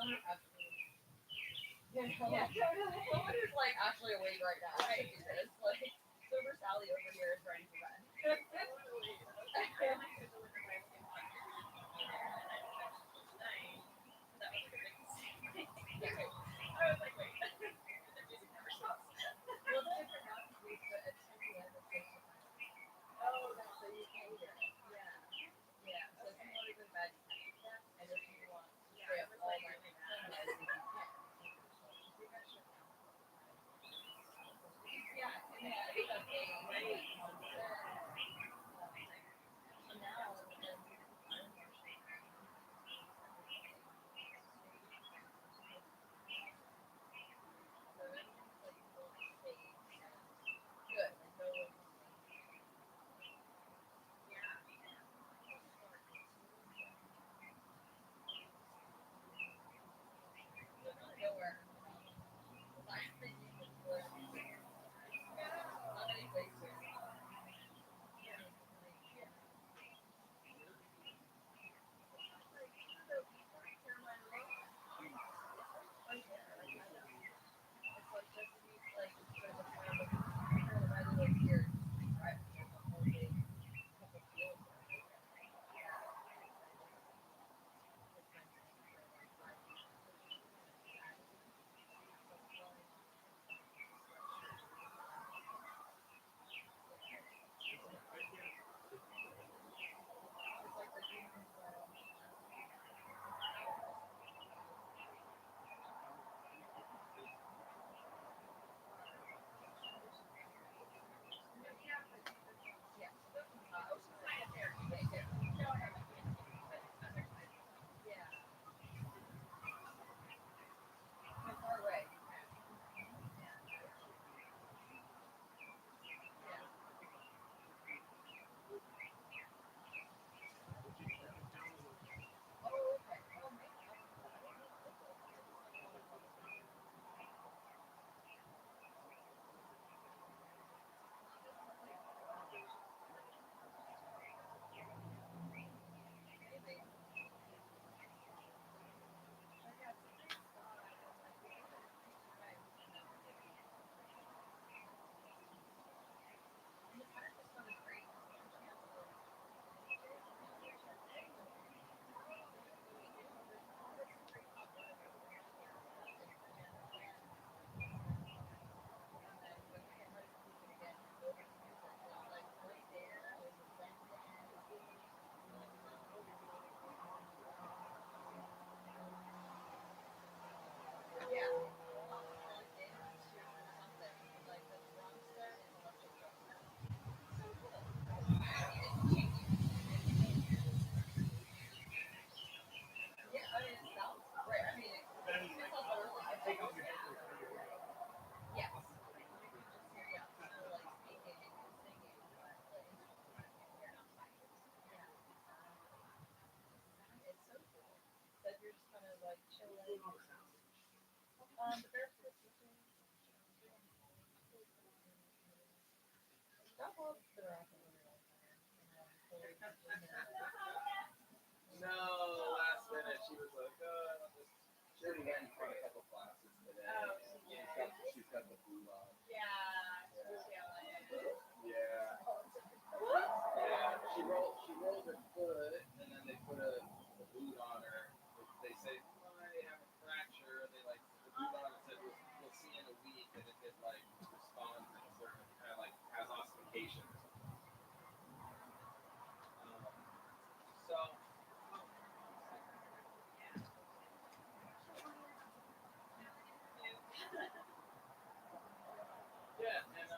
Absolutely. Yeah, totally. Someone who's like actually awake right now should do this. Like, sober Sally over here is ready for bed. Totally. I had my food delivered by a podcast and I decided to sleep tonight. So that was like a big mistake. Yeah. I was like, wait, the music never stops. Well, the different now because we put at 10 p.m. it's supposed to kind of Oh, that's so you can't hear it. Yeah. Yeah. So if you okay. want to go to bed, you can. And if you want to Yeah, stay it up was all like night really and bad. sing it, you can. So we got shut down for a while. Yeah, yeah, it's a big Right. concert. So now because we have a fire marshal coming every day, state and local officers. So everything's like really safe and good. Like no one's like Yeah. so smart too. So there's really nowhere besides the Union Square to go. Not many places. Yeah. Like Yeah. so before Carolina Loft, right there, like I know. It's like just to be like where the Carolina lives here, it's just a drive and there's a whole big couple fields that are right there. Yeah. And it's been in for like 5 years. So she's just kind of chatting, like throwing on like a sweatshirt and yeah, it's so cute. It's like the Union Square almost has Oceanside, right? Yeah, but Yeah, Oceanside. Oceanside is there. Yeah, yeah, No, I haven't been to, but it's other side. yeah. How far away? Yeah, yeah. Oh, okay. Oh, maybe. I don't know. I don't know the local. I just like know it's on the beach. Maybe. But yeah, it's a great spot, and like we did it right, and then we're getting it right now. And the time just went great because we didn't have to like finish it. We just finished our day, and then you know, there's always some great hot weather, so we just like sit and chat again and like and then when we get ready to leave again to go to campus, it's like right there. There's a vent to energy. Yeah, we'll have to plug into something like the drum set and electric guitar. So cool. I mean, it's cheap. Yeah, I mean, it sounds great. I mean, it sounds better live, obviously. Yes, you can just hear yeah people like speaking and singing, but the instruments you can't hear. Yeah, it's so cool. So if you're just kind of like chilling, the Bears are switching. Drop off the rack and order like that, and then Chloe just No, last minute she was like, I want this. She already went and taught a couple classes today. Oh, And yeah. she's got the boot on. Yeah. Yeah. Yeah. What? Yeah. She rolled her foot and then they put a boot on her. They say might have a fracture. They like put the boot on and said we'll see in a week and if it like responds in a certain kind of like has ossification or something. So Yeah. yeah, and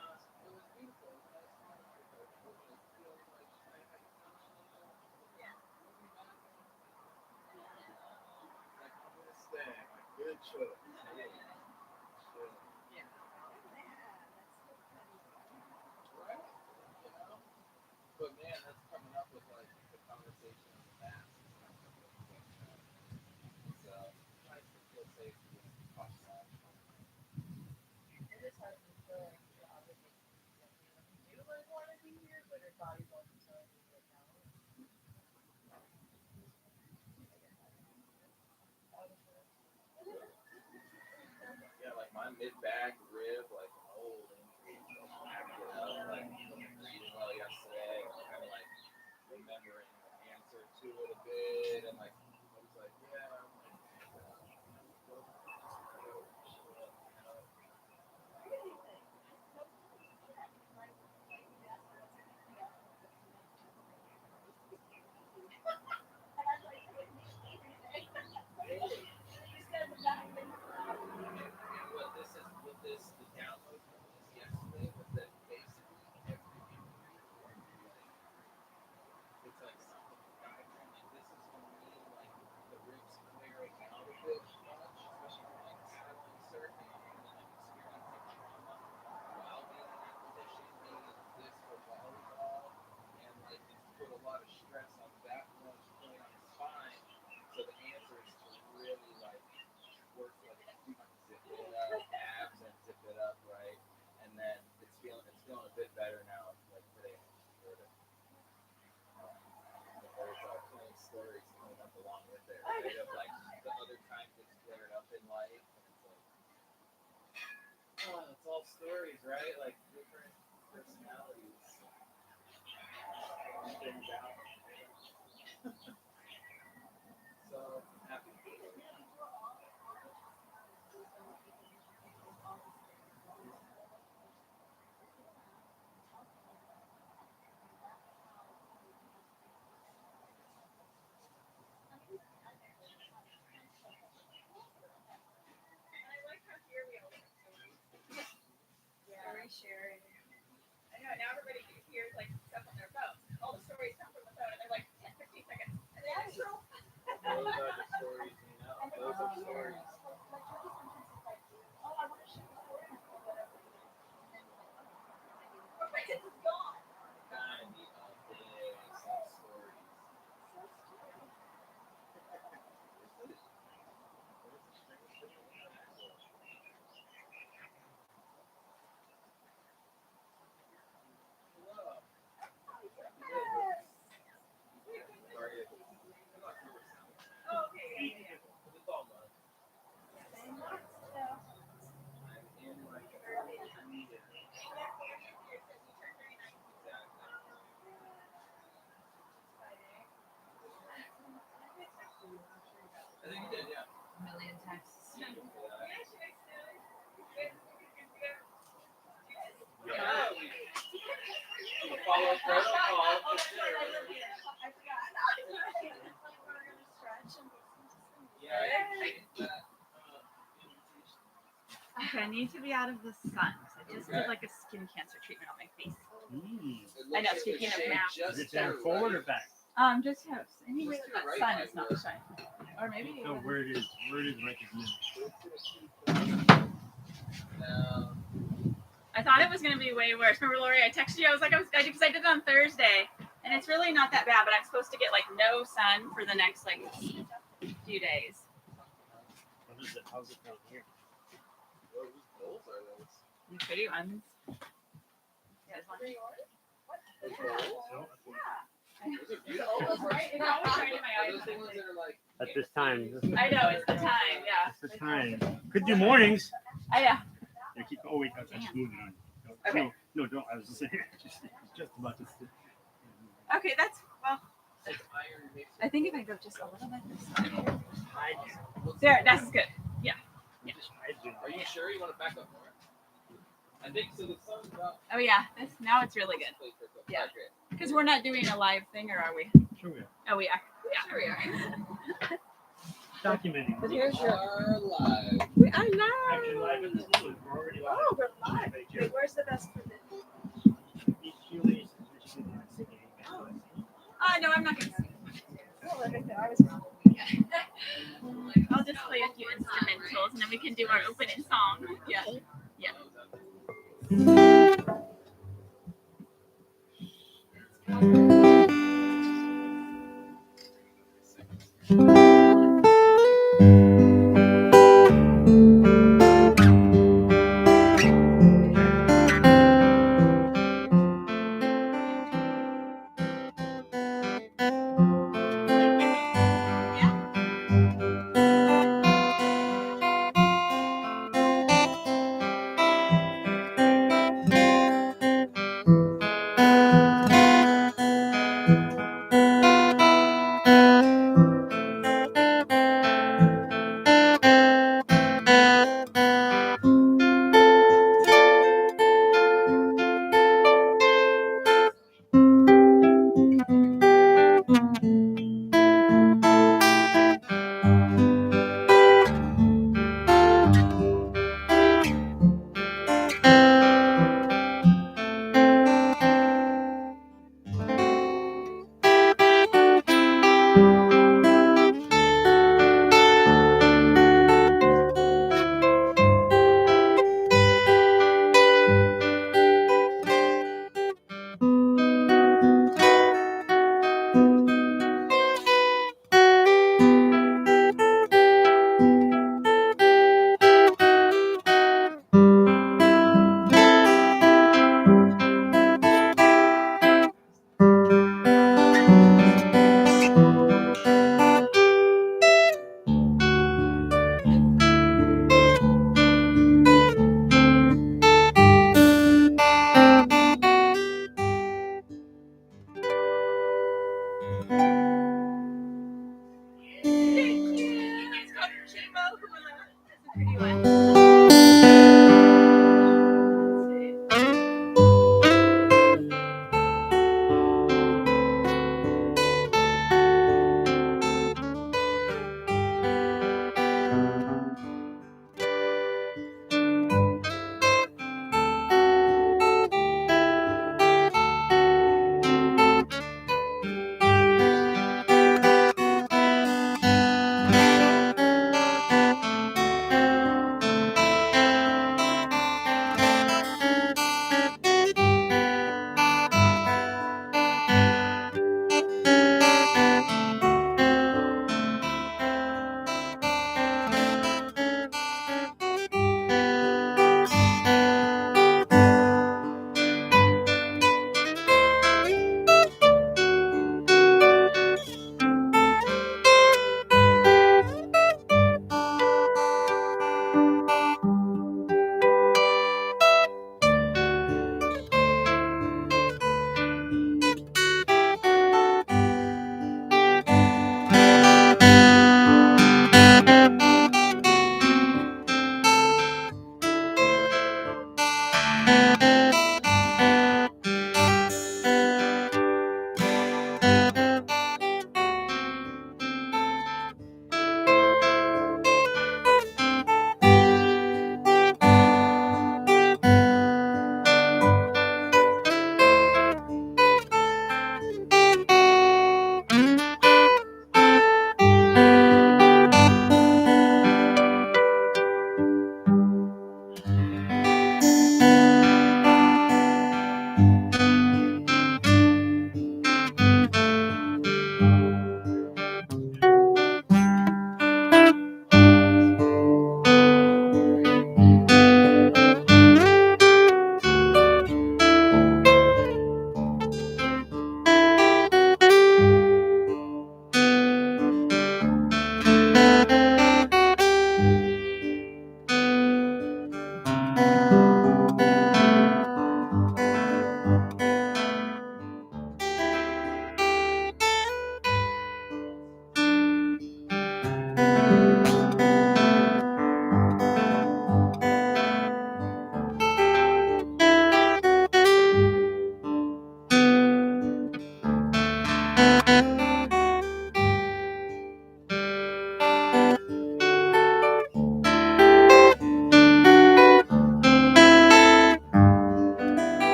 it was beautiful. It was nice talking to her. It just feels like I could tell she Yeah. looking back on it, like I'm gonna stay. Like good choice. Chill. Yeah. Yeah. That's so funny. Right? You know? But man, that's coming up with like the conversation of the past and stuff like that. It's nice to feel safe to just talk about. it is hard to feel like you're obligated to be like you like want to be here, but your body's also telling you that no. I get that. Obviously. mid-back rib, like an old injury. So I had to get up, like wasn't breathing well yesterday. Kind of like remembering the answer to it a bit, and like I was like, yeah, I'm like, and what this is, the download from this yesterday was that basically every injury, it's like something diagram. Like this is gonna mean like the ribs clearing out a bit much, especially from like paddling, surfing, and then like experiencing trauma while being in that position, being in this for volleyball, and like it's put a lot of stress on that one point on the spine. So the answer is to really like work like zip it up, abs and zip it up, right? And then it's feeling a bit better now. Like today, there's plenty of stories coming up along with it, right? Of like the other times it's flared up in life, and it's like, oh, it's all stories, right? Like different personalities. Things out. So happy. I like how here we all have stories. Story sharing. I know now everybody hears like stuff on their phone. All the stories come from the phone, and they're like 10, 15 seconds. And then it's Those are the stories you know. Those are stories. my kids is gone. Kind of big some stories. Oh, okay, yeah. It's all love. I'm in my early 20s. I think you did, yeah. Million texts. Follow protocol. Yeah, I think that Okay, I need to be out of the sun. I just did like a skin cancer treatment on my face. it I know, looks like speaking the of shade math. just Is it down there, forward or right? back? Just house. Anyway, Just to that the right sun might is not work. shining. Or maybe. So where it is right at the No. I thought it was gonna be way worse. Remember, Lori? I texted you. I was like, because I did it on Thursday, and it's really not that bad. But I'm supposed to get like no sun for the next like few days. What is it? How's it down here? Whoa, whose goals are those? The pretty ones. You guys want Those goals? No? Those are beautiful. It's always shining in my Are eyes. those the ones that are like At this time. I know it's the time. Yeah. It's the time. Could do mornings. Yeah. Yeah, keep. Oh wait, I just moved it on. No, Okay. No, don't. I was just saying. Just about to. Okay, that's well. like iron mixed I think if I go just a little bit this way. Hide. There, that's good. Yeah. Just hide it. Are you sure you want to back up more? I think so. The sun's up. Oh yeah. This now it's really good Yeah. Alright, great. because we're not doing a live thing, or are we? Sure we are. Oh, we are. Yeah. Sure we are. Documenting. But here's your. Are live. We are Actually, live. live in this room. We're already live. Oh, we're live. Wait, where's the best for this? No, I'm not gonna sing. Oh, like I said, I was wrong. I'll just play a few instrumentals, and then we can do our opening song. Yeah.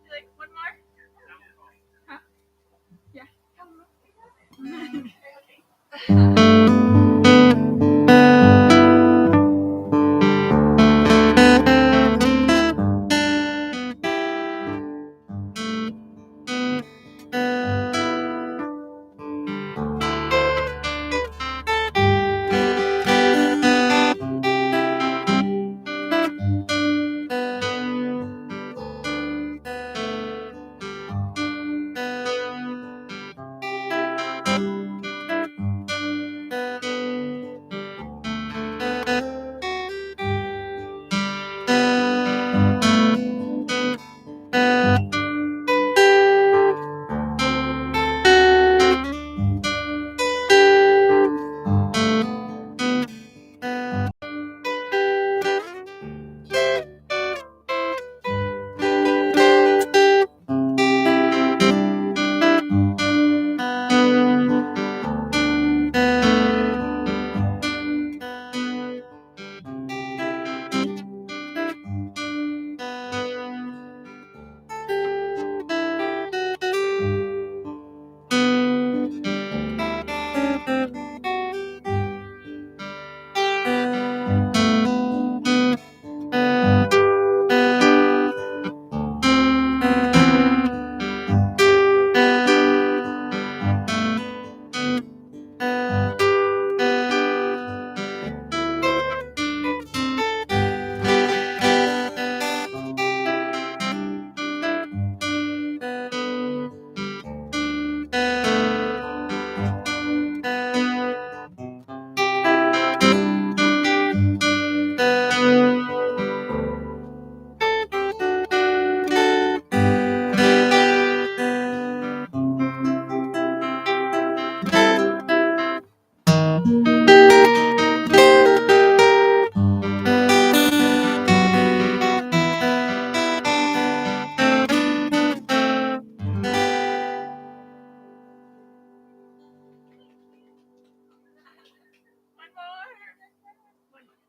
Like one more? Huh? Yeah. One more. One more.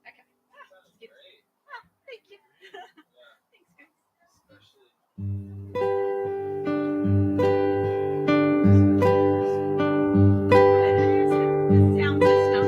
Okay. Sounds great. Thank you. Thanks, guys. Especially. The sound system.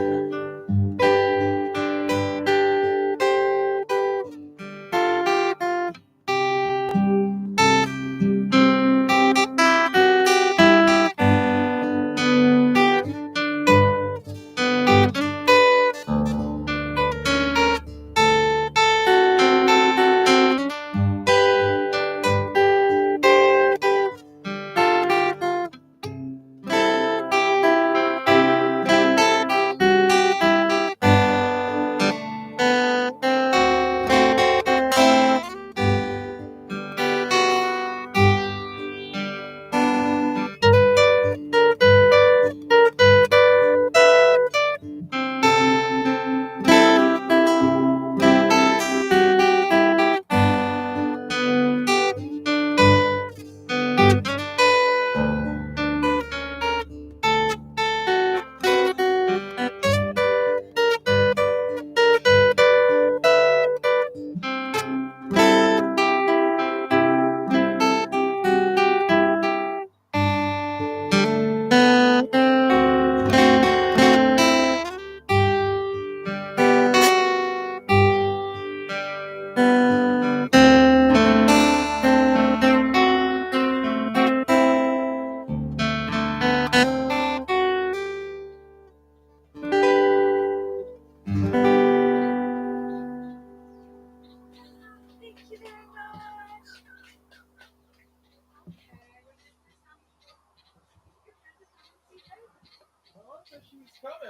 said she was coming.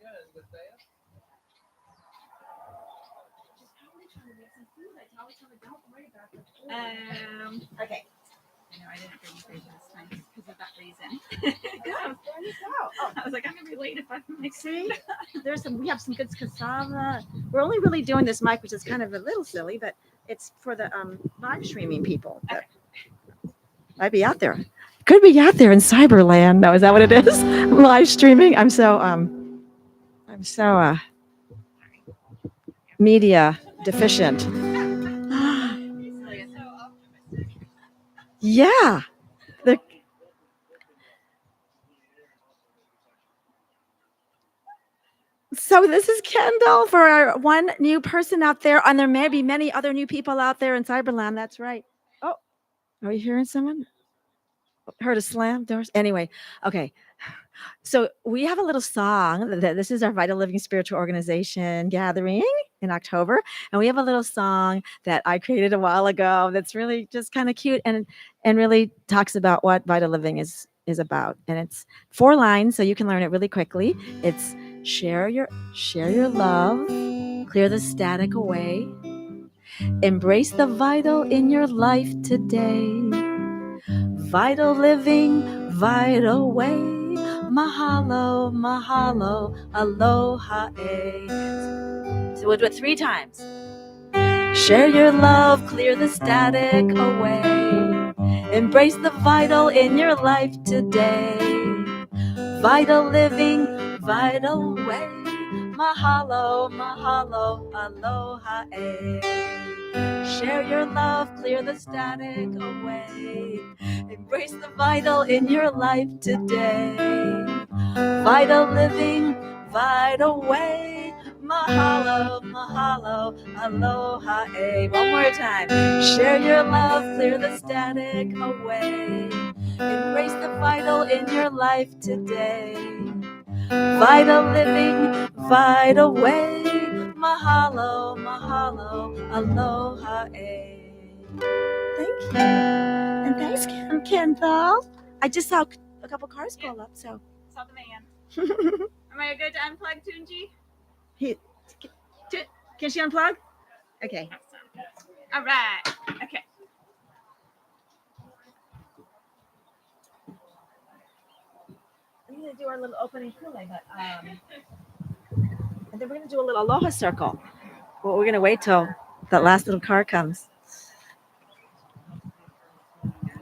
Yeah, with that. Okay. No, I didn't bring food this time because of that reason. There you go. Oh, I was like, I'm gonna be late if I'm mixing. see, we have some good cassava. We're only really doing this mic, which is kind of a little silly, but it's for the live streaming people that might be out there. Could be out there in Cyberland. No, is that what it is? Live streaming. I'm so media deficient. Yeah. The, so this is Kendall for our one new person out there, and there may be many other new people out there in Cyberland. That's right. Oh, are you hearing someone? Heard a slam doors. Anyway, okay. So we have a little song that this is our Vital Living Spiritual Organization gathering in October, and we have a little song that I created a while ago that's really just kind of cute and really talks about what Vital Living is about. And it's 4 lines, so you can learn it really quickly. It's share your love, clear the static away, embrace the vital in your life today. Vital living, vital way. Mahalo, mahalo, aloha. So we'll do it 3 times. Share your love, clear the static away. Embrace the vital in your life today. Vital living, vital way. Mahalo, mahalo, aloha. Share your love, clear the static away. Embrace the vital in your life today. Vital living, vital way. Mahalo, mahalo, aloha. One more time. Share your love, clear the static away. Embrace the vital in your life today. Vital living, vital way. Mahalo, mahalo, aloha. Thank you. And thanks, Kendall. I just saw a couple cars pull up, so. Saw the man. Am I good to unplug Tunji? Can she unplug? Okay. All right. Okay. I'm going to do our little opening Kool-Aid, but and then we're going to do a little aloha circle. Well, we're going to wait till that last little car comes.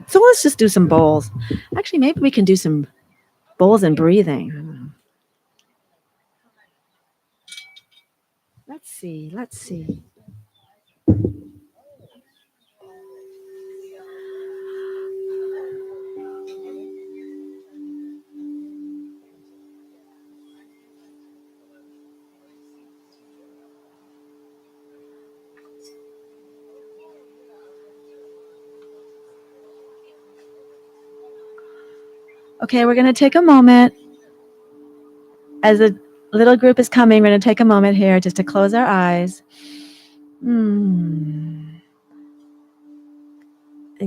So let's just do some bowls. Actually, maybe we can do some bowls and breathing. I don't know. Let's see. Okay, we're going to take a moment. As a little group is coming, we're going to take a moment here just to close our eyes. And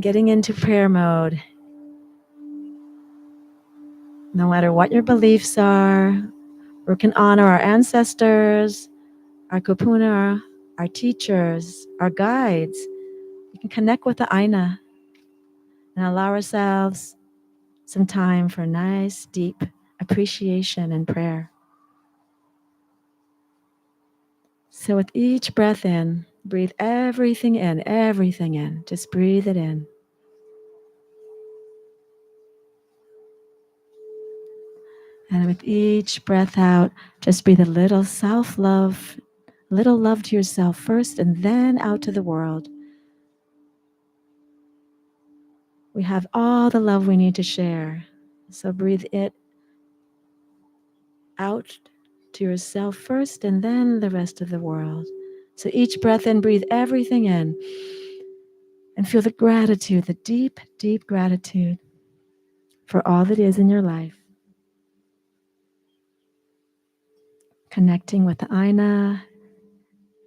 getting into prayer mode. No matter what your beliefs are, we can honor our ancestors, our kupuna, our teachers, our guides. We can connect with the Aina and allow ourselves some time for nice, deep appreciation and prayer. So with each breath in, breathe everything in. Just breathe it in. And with each breath out, just breathe a little self-love, little love to yourself first and then out to the world. We have all the love we need to share. So breathe it out to yourself first and then the rest of the world. So each breath in, breathe everything in. And feel the gratitude, the deep, deep gratitude for all that is in your life. Connecting with the Aina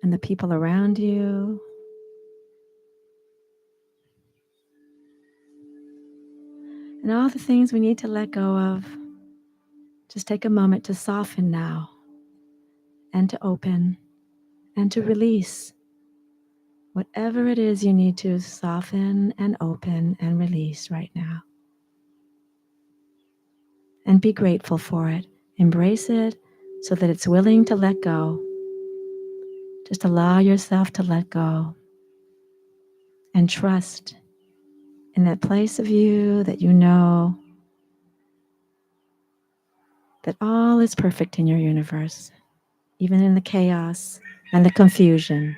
and the people around you. And all the things we need to let go of. Just take a moment to soften now and to open and to release whatever it is you need to soften and open and release right now. And be grateful for it. Embrace it so that it's willing to let go. Just allow yourself to let go and trust in that place of you that you know that all is perfect in your universe, even in the chaos and the confusion.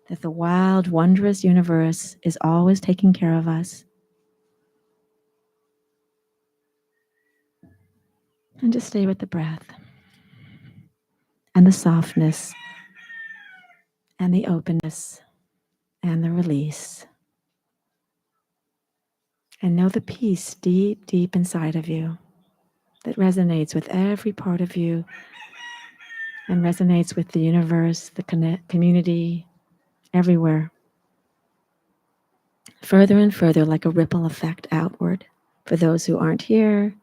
That the wild, wondrous universe is always taking care of us. And just stay with the breath and the softness and the openness and the release. And know the peace deep, deep inside of you that resonates with every part of you and resonates with the universe, the community, everywhere. Further and further, like a ripple effect outward for those who aren't here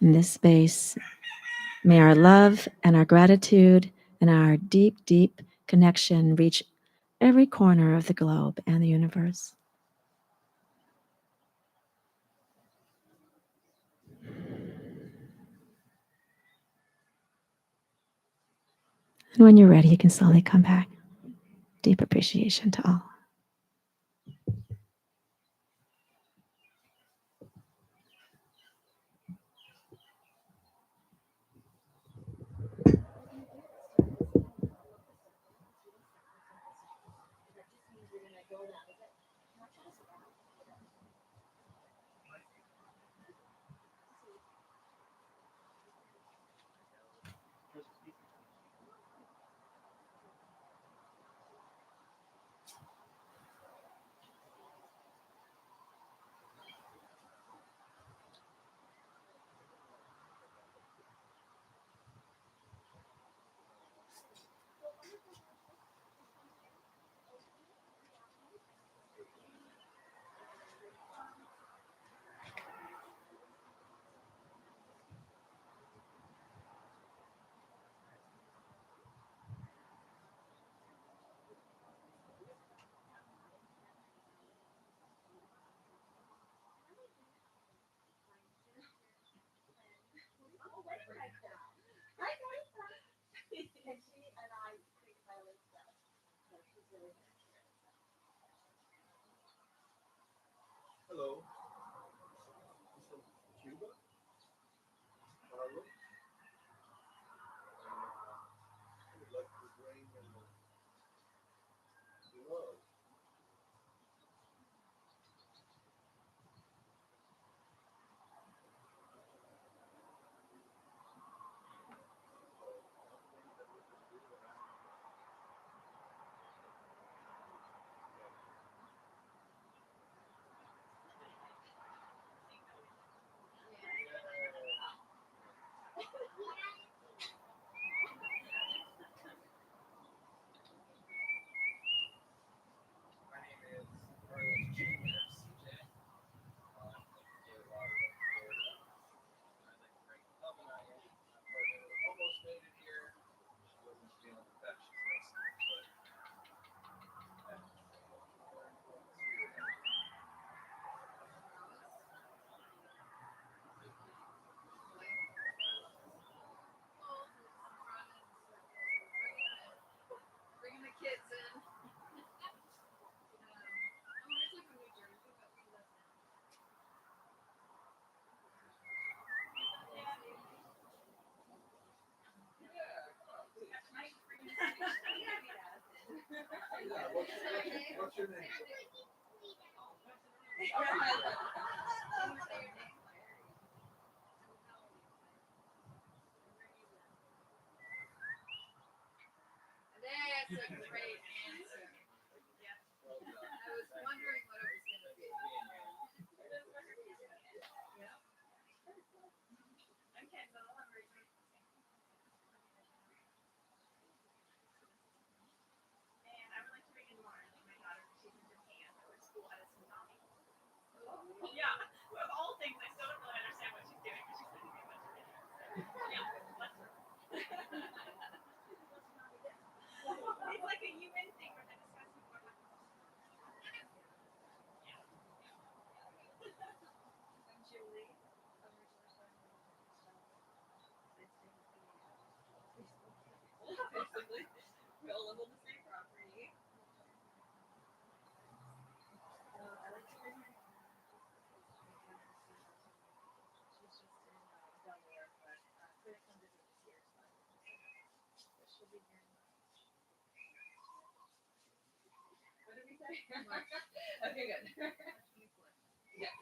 in this space. May our love and our gratitude and our deep, deep connection reach every corner of the globe and the universe. And when you're ready, you can slowly come back. Deep appreciation to all. Hello. From Cuba? Carlos? I would like to bring love. My name is Carlos Jr. CJ. I'm from Fort Lauderdale, Florida. I'd like to bring love and I am. My partner almost made it here. She wasn't feeling infectious, but Bringing the kids in. yeah, what's your name? That's a great answer. Well done. I was wondering what it was going to be. And I would like to bring in Lauren, my daughter. She's in Japan. I went to school at a tsunami. Yeah. probably will live on the same property. I like to visit. She's just in Delaware, but couldn't come visit this year, so she'll be here in March. What did we say? March. Okay, good. Yeah.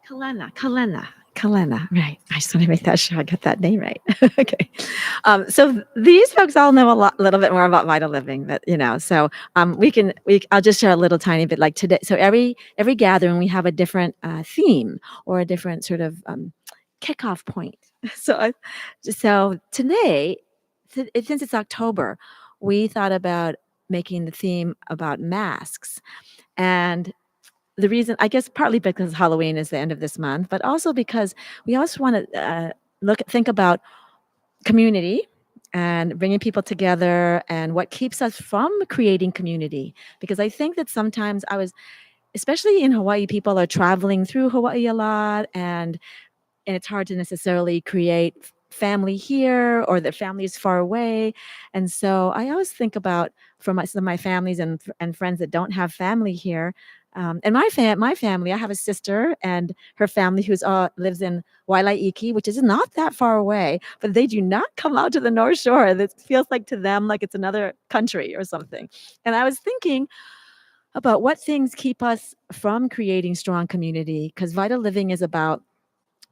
Kalena. Right. I just want to make that sure I got that name right. Okay. So these folks all know little bit more about Vital Living, but so I'll just share a little tiny bit like today. So every gathering we have a different theme or a different sort of kickoff point. So today, since it's October, we thought about making the theme about masks. And the reason, I guess, partly because Halloween is the end of this month, but also because we also want to think about community and bringing people together and what keeps us from creating community. Because I think that sometimes especially in Hawaii, people are traveling through Hawaii a lot, and it's hard to necessarily create family here, or the family is far away. And so I always think about some of my families and friends that don't have family here. And my family, I have a sister and her family who's lives in Wailaiki, which is not that far away, but they do not come out to the North Shore. It feels like to them like it's another country or something. And I was thinking about what things keep us from creating strong community, because Vital Living is about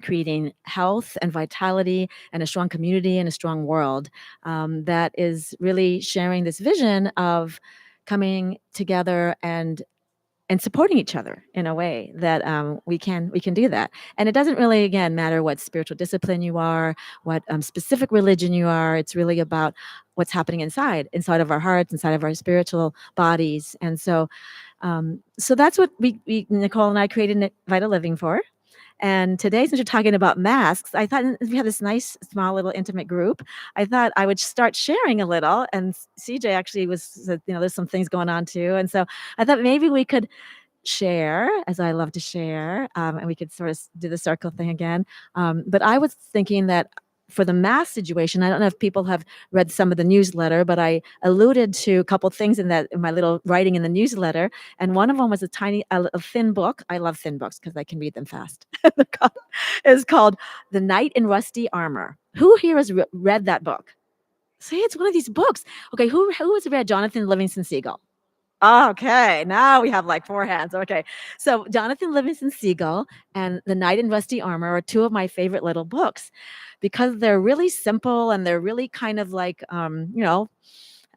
creating health and vitality and a strong community and a strong world that is really sharing this vision of coming together and supporting each other in a way that we can do that. And it doesn't really, again, matter what spiritual discipline you are, what specific religion you are. It's really about what's happening inside of our hearts, inside of our spiritual bodies. And so that's what we Nicole and I created Vital Living for. And today, since we're talking about masks, I thought we have this nice, small, little intimate group. I thought I would start sharing a little. And CJ actually said, there's some things going on too. And so I thought maybe we could share, as I love to share, and we could sort of do the circle thing again. But I was thinking that for the mask situation, I don't know if people have read some of the newsletter, but I alluded to a couple things in my little writing in the newsletter. And one of them was a thin book. I love thin books because I can read them fast. It's called The Knight in Rusty Armor. Who here has read that book? See, it's one of these books. Okay, who has read Jonathan Livingston Seagull? Okay, now we have like 4 hands. Okay, so Jonathan Livingston Seagull and The Knight in Rusty Armor are 2 of my favorite little books because they're really simple and they're really kind of like,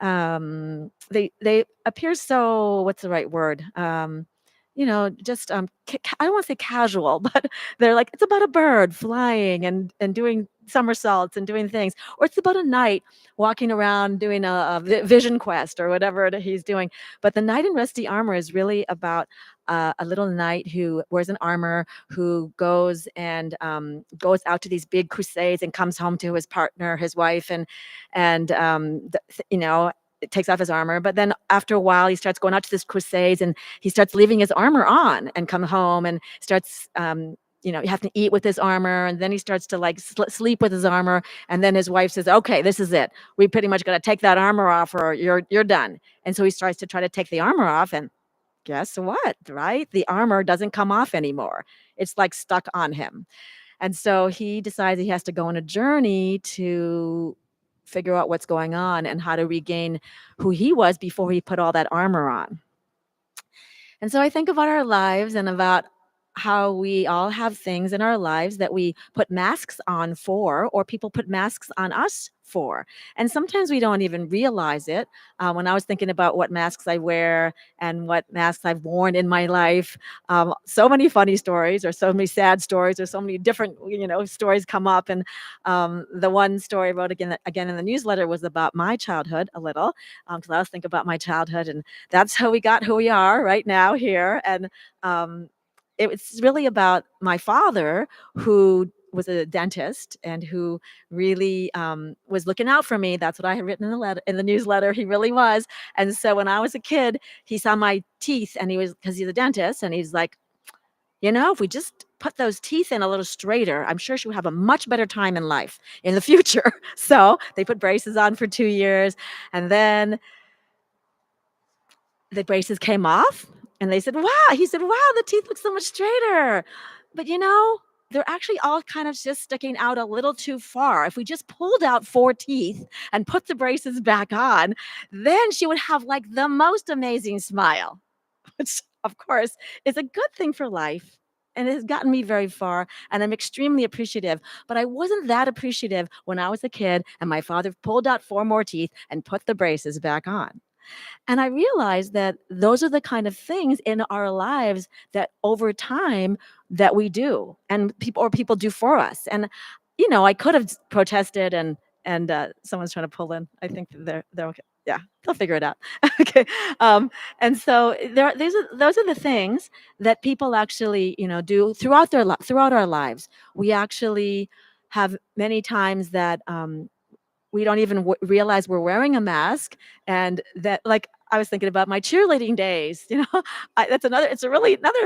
they appear so, what's the right word? Just I don't want to say casual, but they're like, it's about a bird flying and doing somersaults and doing things, or it's about a knight walking around doing a vision quest or whatever he's doing. But The Knight in Rusty Armor is really about a little knight who wears an armor, who goes and goes out to these big crusades and comes home to his partner, his wife, and it takes off his armor. But then after a while, he starts going out to these crusades and he starts leaving his armor on and come home and starts you have to eat with his armor, and then he starts to like sleep with his armor, and then his wife says, okay, this is it, we pretty much got to take that armor off or you're done. And so he starts to try to take the armor off, and guess what, right? The armor doesn't come off anymore. It's like stuck on him. And so he decides he has to go on a journey to figure out what's going on and how to regain who he was before he put all that armor on. And so I think about our lives and about how we all have things in our lives that we put masks on for, or people put masks on us for. And sometimes we don't even realize it. When I was thinking about what masks I wear and what masks I've worn in my life, so many funny stories or so many sad stories or so many different, stories come up. And the one story I wrote again in the newsletter was about my childhood a little, because I was thinking about my childhood, and that's how we got who we are right now here. And it's really about my father, who was a dentist and who really was looking out for me. That's what I had written in the newsletter. He really was. And so when I was a kid, he saw my teeth, and because he's a dentist, and he's like, if we just put those teeth in a little straighter, I'm sure she would have a much better time in life in the future. So they put braces on for 2 years, and then the braces came off. And they said, wow, he said, wow, the teeth look so much straighter. But they're actually all kind of just sticking out a little too far. If we just pulled out 4 teeth and put the braces back on, then she would have like the most amazing smile, which of course is a good thing for life. And it has gotten me very far, and I'm extremely appreciative. But I wasn't that appreciative when I was a kid and my father pulled out 4 more teeth and put the braces back on. And I realized that those are the kind of things in our lives that over time that we do, and people do for us. And I could have protested, and someone's trying to pull in. I think they're okay. Yeah, they'll figure it out. Okay. And so those are the things that people actually do throughout our lives. We actually have many times that we don't even realize we're wearing a mask, and that, like, I was thinking about my cheerleading days. It's another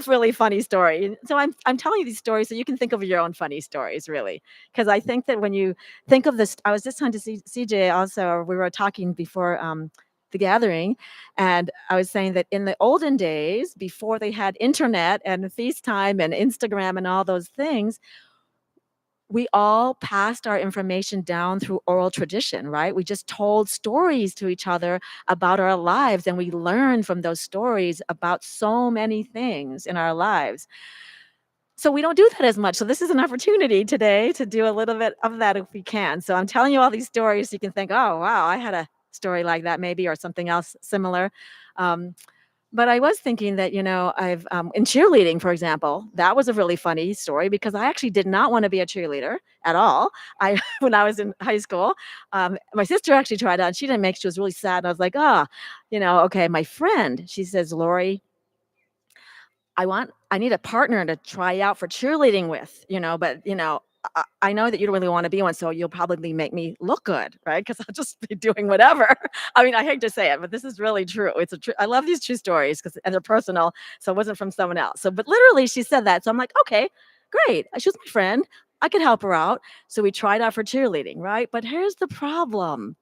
really funny story. And so I'm telling you these stories so you can think of your own funny stories, really, because I think that when you think of this, I was just talking to CJ also. We were talking before the gathering, and I was saying that in the olden days, before they had internet and FaceTime and Instagram and all those things, we all passed our information down through oral tradition, right? We just told stories to each other about our lives, and we learned from those stories about so many things in our lives. So we don't do that as much. So this is an opportunity today to do a little bit of that if we can. So I'm telling you all these stories so you can think, oh, wow, I had a story like that maybe, or something else similar. But I was thinking that, I've in cheerleading, for example, that was a really funny story, because I actually did not want to be a cheerleader at all. When I was in high school, my sister actually tried out. She didn't make. She was really sad. And I was like, okay. My friend, she says, Lori, I need a partner to try out for cheerleading with, but I know that you don't really want to be one, so you'll probably make me look good, right? Because I'll just be doing whatever. I mean, I hate to say it, but this is really true. I love these true stories and they're personal, so it wasn't from someone else. So, but literally, she said that, so I'm like, okay, great. She was my friend. I could help her out. So we tried out for cheerleading, right? But here's the problem.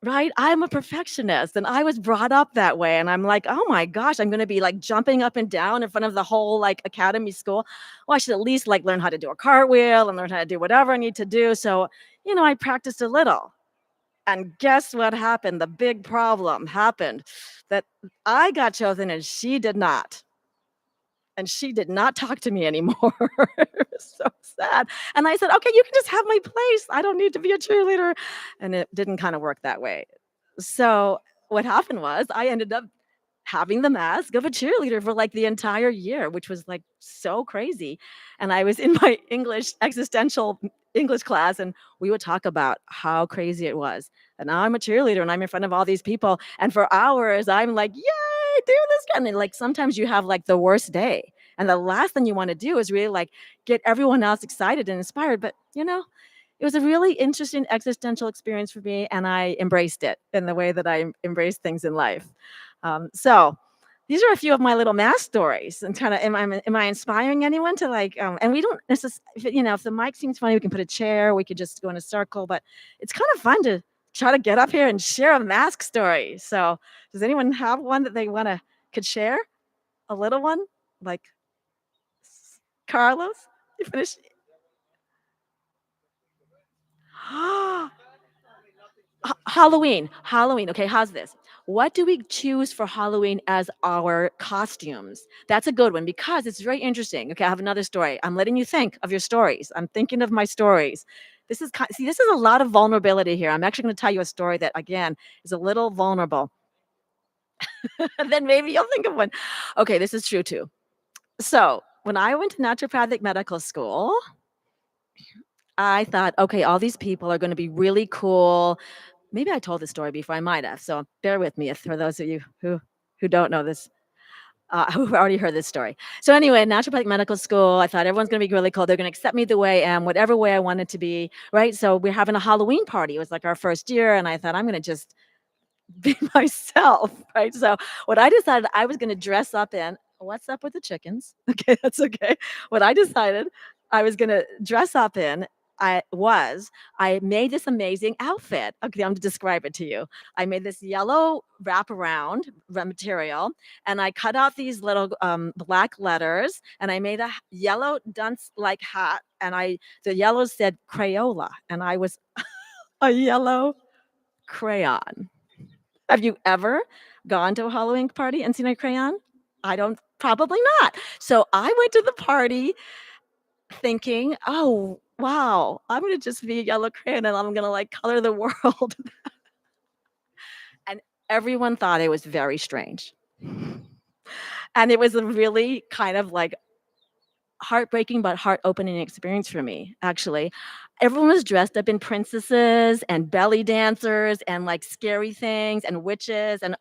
Right? I'm a perfectionist, and I was brought up that way. And I'm like, oh my gosh, I'm going to be like jumping up and down in front of the whole like academy school. Well, I should at least like learn how to do a cartwheel and learn how to do whatever I need to do. So, I practiced a little. And guess what happened? The big problem happened that I got chosen and she did not. And she did not talk to me anymore. It was so sad. And I said, okay, you can just have my place. I don't need to be a cheerleader. And it didn't kind of work that way. So what happened was I ended up having the mask of a cheerleader for like the entire year, which was like so crazy. And I was in my existential English class, and we would talk about how crazy it was. And now I'm a cheerleader and I'm in front of all these people. And for hours, I'm like, yay! I do this? And then, like sometimes you have like the worst day. And the last thing you want to do is really like get everyone else excited and inspired. But it was a really interesting existential experience for me, and I embraced it in the way that I embrace things in life. So these are a few of my little math stories, and kind of am I inspiring anyone to like? And we don't necessarily, if the mic seems funny, we can put a chair, we could just go in a circle, but it's kind of fun to try to get up here and share a mask story. So does anyone have one that they could share? A little one, like Carlos, you finished. Halloween. Okay, how's this? What do we choose for Halloween as our costumes? That's a good one because it's very interesting. Okay, I have another story. I'm letting you think of your stories. I'm thinking of my stories. This is a lot of vulnerability here. I'm actually going to tell you a story that again is a little vulnerable. Then maybe you'll think of one. Okay, this is true too. So, when I went to naturopathic medical school, I thought, okay, all these people are going to be really cool. Maybe I told this story before. I might have. So bear with me if for those of you who don't know this, who've already heard this story. So anyway, naturopathic medical school, I thought everyone's going to be really cool. They're going to accept me the way I am, whatever way I wanted to be, right? So we're having a Halloween party. It was like our first year, and I thought I'm going to just be myself, right? So what I decided I was going to dress up in. What's up with the chickens? Okay, that's okay. What I decided I was going to dress up in. I made this amazing outfit. Okay, I'm going to describe it to you. I made this yellow wraparound material, and I cut out these little black letters, and I made a yellow dunce-like hat, and the yellow said Crayola, and I was a yellow crayon. Have you ever gone to a Halloween party and seen a crayon? Probably not. So I went to the party thinking, oh, wow, I'm going to just be a yellow crayon and I'm going to like color the world. And everyone thought it was very strange. And it was a really kind of like heartbreaking but heart-opening experience for me, actually. Everyone was dressed up in princesses and belly dancers and like scary things and witches. And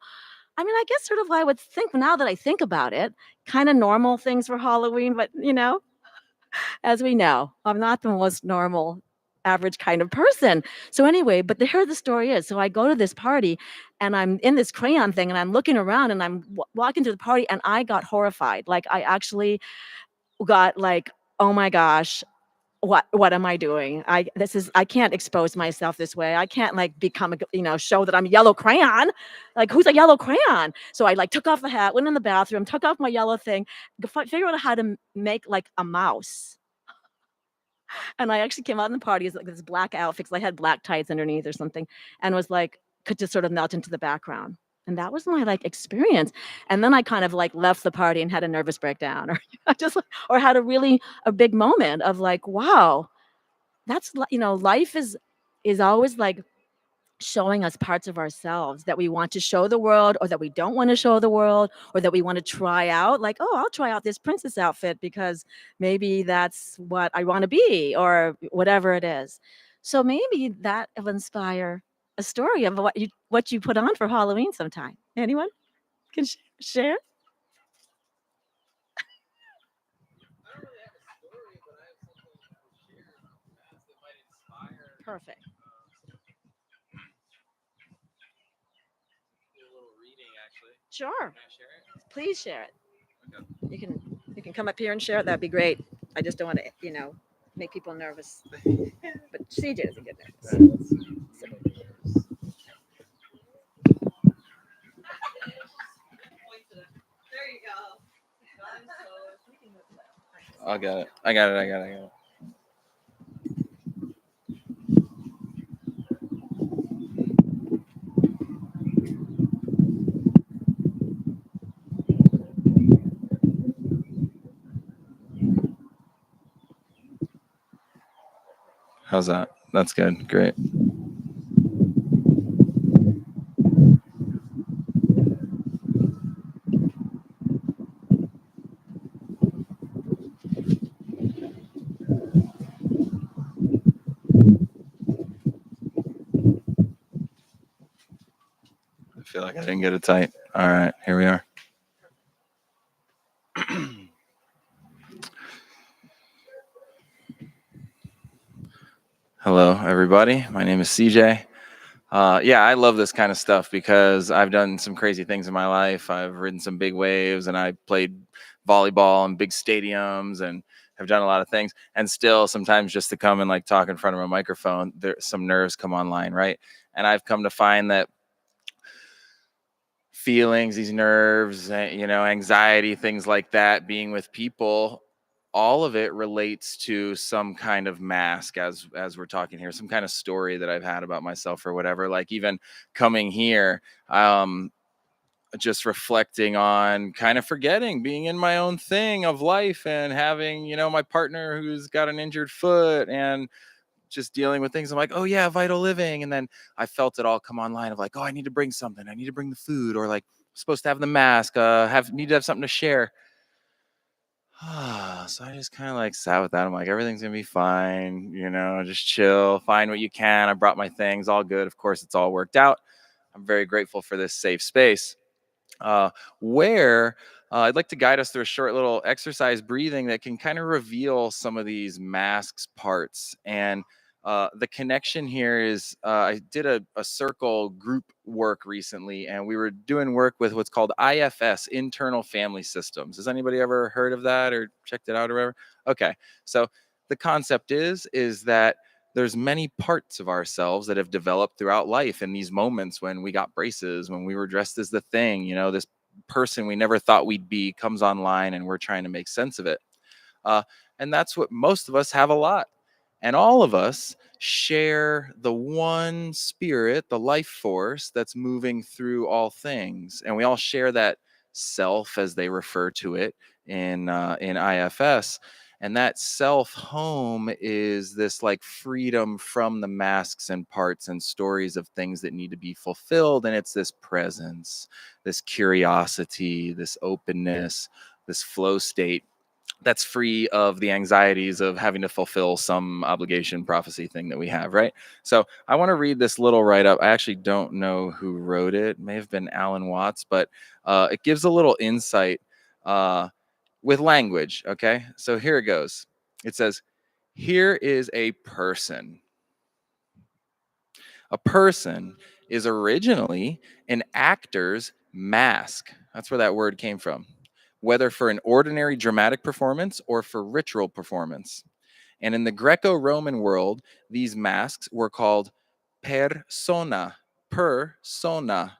I mean, I guess sort of I would think now that I think about it, kind of normal things for Halloween, but as we know, I'm not the most normal, average kind of person. So anyway, but here the story is. So I go to this party and I'm in this crayon thing and I'm looking around and I'm walking to the party and I got horrified. Like I actually got like, oh my gosh, what am I doing? I can't expose myself this way. I can't like become show that I'm a yellow crayon. Like who's a yellow crayon? So I like took off the hat, went in the bathroom, took off my yellow thing, figured out how to make like a mouse. And I actually came out in the party as like this black outfit because I had black tights underneath or something, and was like could just sort of melt into the background. And that was my like experience. And then I kind of like left the party and had a nervous breakdown, or or had a big moment of like, wow, that's life is always like showing us parts of ourselves that we want to show the world or that we don't want to show the world or that we want to try out. Like, oh, I'll try out this princess outfit because maybe that's what I want to be or whatever it is. So maybe that will inspire a story of what you put on for Halloween sometime. Anyone can share? I don't really have a story, but I have something to share that might inspire. Perfect. Do a little reading, actually. Sure. Can I share it? Please share it. Okay. You can come up here and share it. That'd be great. I just don't want to, make people nervous. But CJ doesn't get nervous. So. There you go. I got it. How's that? That's good. Great. I feel like I didn't get it tight. All right, here we are. Hello, everybody. My name is CJ. Yeah, I love this kind of stuff because I've done some crazy things in my life. I've ridden some big waves and I played volleyball in big stadiums and have done a lot of things. And still, sometimes just to come and like talk in front of a microphone, there some nerves come online, right? And I've come to find that feelings, these nerves, anxiety, things like that, being with people, all of it relates to some kind of mask as we're talking here, some kind of story that I've had about myself or whatever. Like even coming here, just reflecting on kind of forgetting being in my own thing of life and having, my partner who's got an injured foot and just dealing with things. I'm like, oh yeah, vital living. And then I felt it all come online of like, oh, I need to bring something. I need to bring the food, or like I'm supposed to have the mask, need to have something to share. So I just kind of like sat with that. I'm like, everything's gonna be fine, just chill, find what you can. I brought my things, all good. Of course, it's all worked out. I'm very grateful for this safe space. Where I'd like to guide us through a short little exercise breathing that can kind of reveal some of these masks parts. And the connection here is I did a circle group work recently, and we were doing work with what's called IFS, internal family systems. Has anybody ever heard of that or checked it out or whatever? Okay, so the concept is that there's many parts of ourselves that have developed throughout life in these moments when we got braces, when we were dressed as the thing, this person we never thought we'd be comes online and we're trying to make sense of it. uh, and that's what most of us have a lot, and all of us share the one spirit, the life force that's moving through all things, and we all share that self, as they refer to it in IFS. And that self home is this like freedom from the masks and parts and stories of things that need to be fulfilled. And it's this presence, this curiosity, this openness, this flow state that's free of the anxieties of having to fulfill some obligation prophecy thing that we have, right? So I want to read this little write-up. I actually don't know who wrote it. It may have been Alan Watts, but it gives a little insight with language, okay? So here it goes. It says, here is a person. A person is originally an actor's mask. That's where that word came from, whether for an ordinary dramatic performance or for ritual performance. And in the Greco-Roman world, these masks were called persona, persona.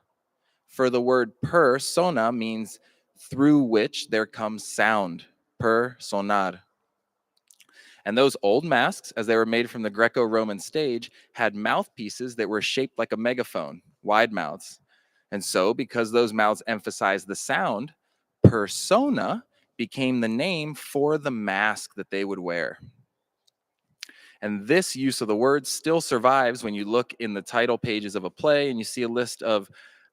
For the word persona means through which there comes sound, personar. And those old masks, as they were made from the Greco-Roman stage, had mouthpieces that were shaped like a megaphone, wide mouths. And so, because those mouths emphasized the sound, persona became the name for the mask that they would wear. And this use of the word still survives when you look in the title pages of a play and you see a list of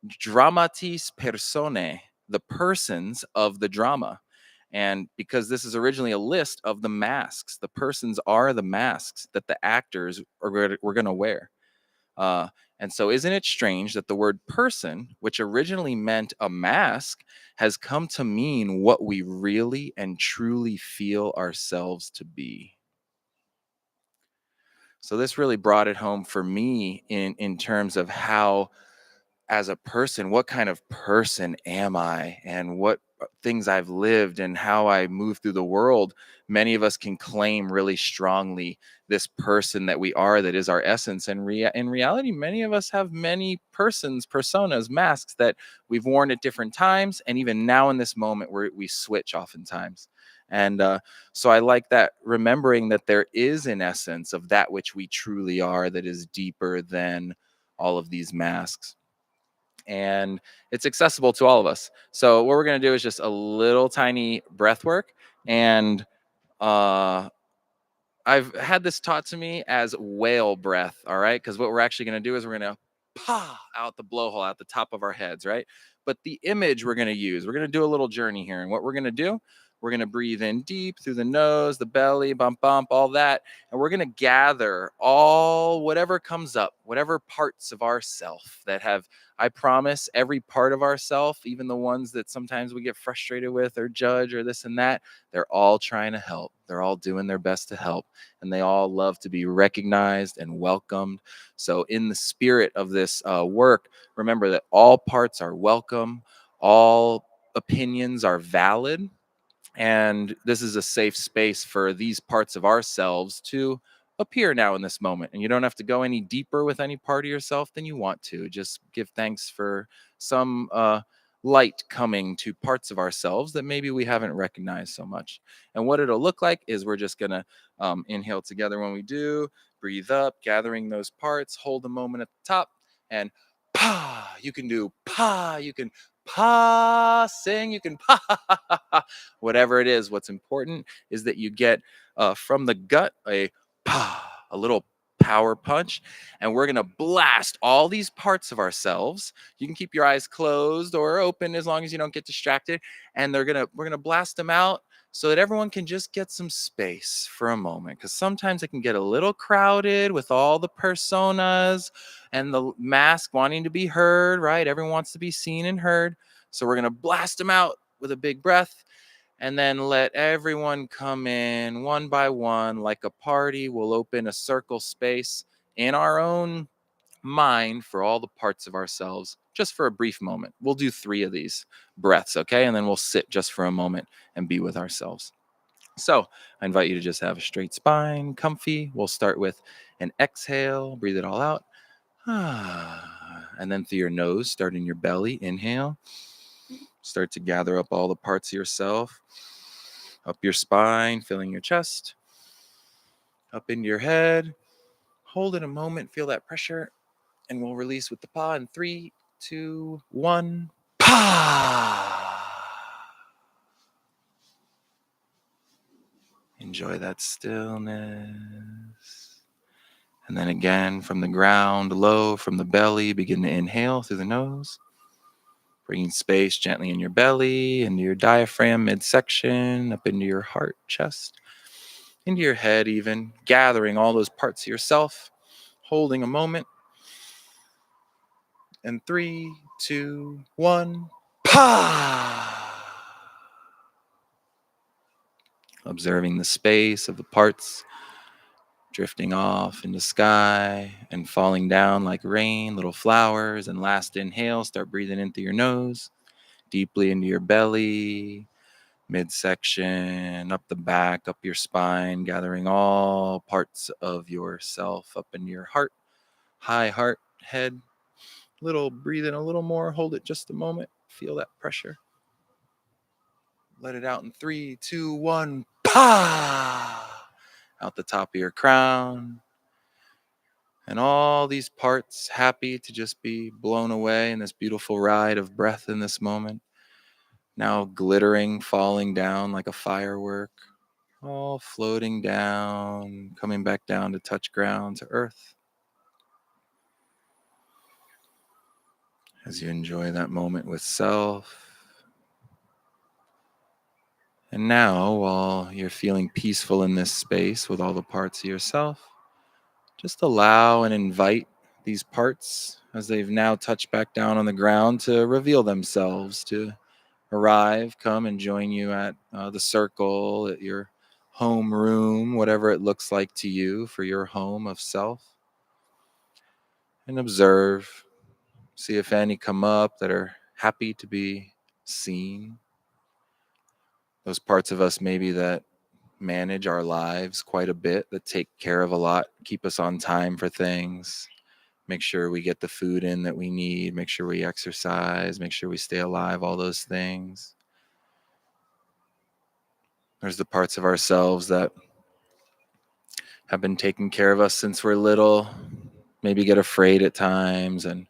dramatis personae, the persons of the drama. And because this is originally a list of the masks, the persons are the masks that the actors were going to wear. And so, isn't it strange that the word person, which originally meant a mask, has come to mean what we really and truly feel ourselves to be? So, this really brought it home for me in terms of how, as a person, what kind of person am I, and what things I've lived and how I move through the world. Many of us can claim really strongly this person that we are, that is our essence. And in reality, many of us have many persons, personas, masks that we've worn at different times. And even now in this moment where we switch oftentimes. And so I like that, remembering that there is an essence of that which we truly are that is deeper than all of these masks. And it's accessible to all of us. So what we're going to do is just a little tiny breath work. And I've had this taught to me as whale breath. All right. Because what we're actually going to do is we're going to pah out the blowhole out the top of our heads. Right. But the image we're going to use, we're going to do a little journey here. And what we're going to do, We're going to breathe in deep through the nose, the belly, bump, bump, all that. And we're going to gather all whatever comes up, whatever parts of ourself that have, I promise, every part of ourself, even the ones that sometimes we get frustrated with or judge or this and that, they're all trying to help. They're all doing their best to help. And they all love to be recognized and welcomed. So in the spirit of this work, remember that all parts are welcome. All opinions are valid. And this is a safe space for these parts of ourselves to appear now in this moment. And you don't have to go any deeper with any part of yourself than you want to. Just give thanks for some light coming to parts of ourselves that maybe we haven't recognized so much. And what it'll look like is we're just going to inhale together when we do, breathe up, gathering those parts, hold a moment at the top, and pa. You can do pa. You can pa, sing. You can pa. Whatever it is, what's important is that you get from the gut a little power punch, and we're gonna blast all these parts of ourselves. You can keep your eyes closed or open as long as you don't get distracted, and we're gonna blast them out so that everyone can just get some space for a moment, because sometimes it can get a little crowded with all the personas and the mask wanting to be heard, right? Everyone wants to be seen and heard. So we're gonna blast them out with a big breath, and then let everyone come in one by one like a party. We'll open a circle space in our own mind for all the parts of ourselves just for a brief moment. We'll do 3 of these breaths, okay? And then we'll sit just for a moment and be with ourselves. So I invite you to just have a straight spine, comfy. We'll start with an exhale, breathe it all out. And then through your nose, start in your belly, inhale. Start to gather up all the parts of yourself, up your spine, filling your chest, up into your head. Hold it a moment, feel that pressure, and we'll release with the pa in 3, 2, 1. Pa! Enjoy that stillness. And then again, from the ground, low, from the belly, begin to inhale through the nose. Bringing space gently in your belly, into your diaphragm, midsection, up into your heart, chest, into your head even, gathering all those parts of yourself, holding a moment. And 3, 2, 1, pa! Observing the space of the parts drifting off in the sky and falling down like rain, little flowers. And last inhale, start breathing in through your nose, deeply into your belly, midsection, up the back, up your spine, gathering all parts of yourself up into your heart, high heart, head. Little, breathe in a little more, hold it just a moment, feel that pressure. Let it out in 3, 2, 1, pa! Out the top of your crown. And all these parts happy to just be blown away in this beautiful ride of breath in this moment. Now glittering, falling down like a firework, all floating down, coming back down to touch ground, to earth. As you enjoy that moment with self. And now, while you're feeling peaceful in this space with all the parts of yourself, just allow and invite these parts, as they've now touched back down on the ground, to reveal themselves, to arrive, come and join you at the circle, at your home room, whatever it looks like to you for your home of self. And observe, see if any come up that are happy to be seen. Those parts of us maybe that manage our lives quite a bit, that take care of a lot, keep us on time for things, make sure we get the food in that we need, make sure we exercise, make sure we stay alive, all those things. There's the parts of ourselves that have been taking care of us since we're little, maybe get afraid at times and,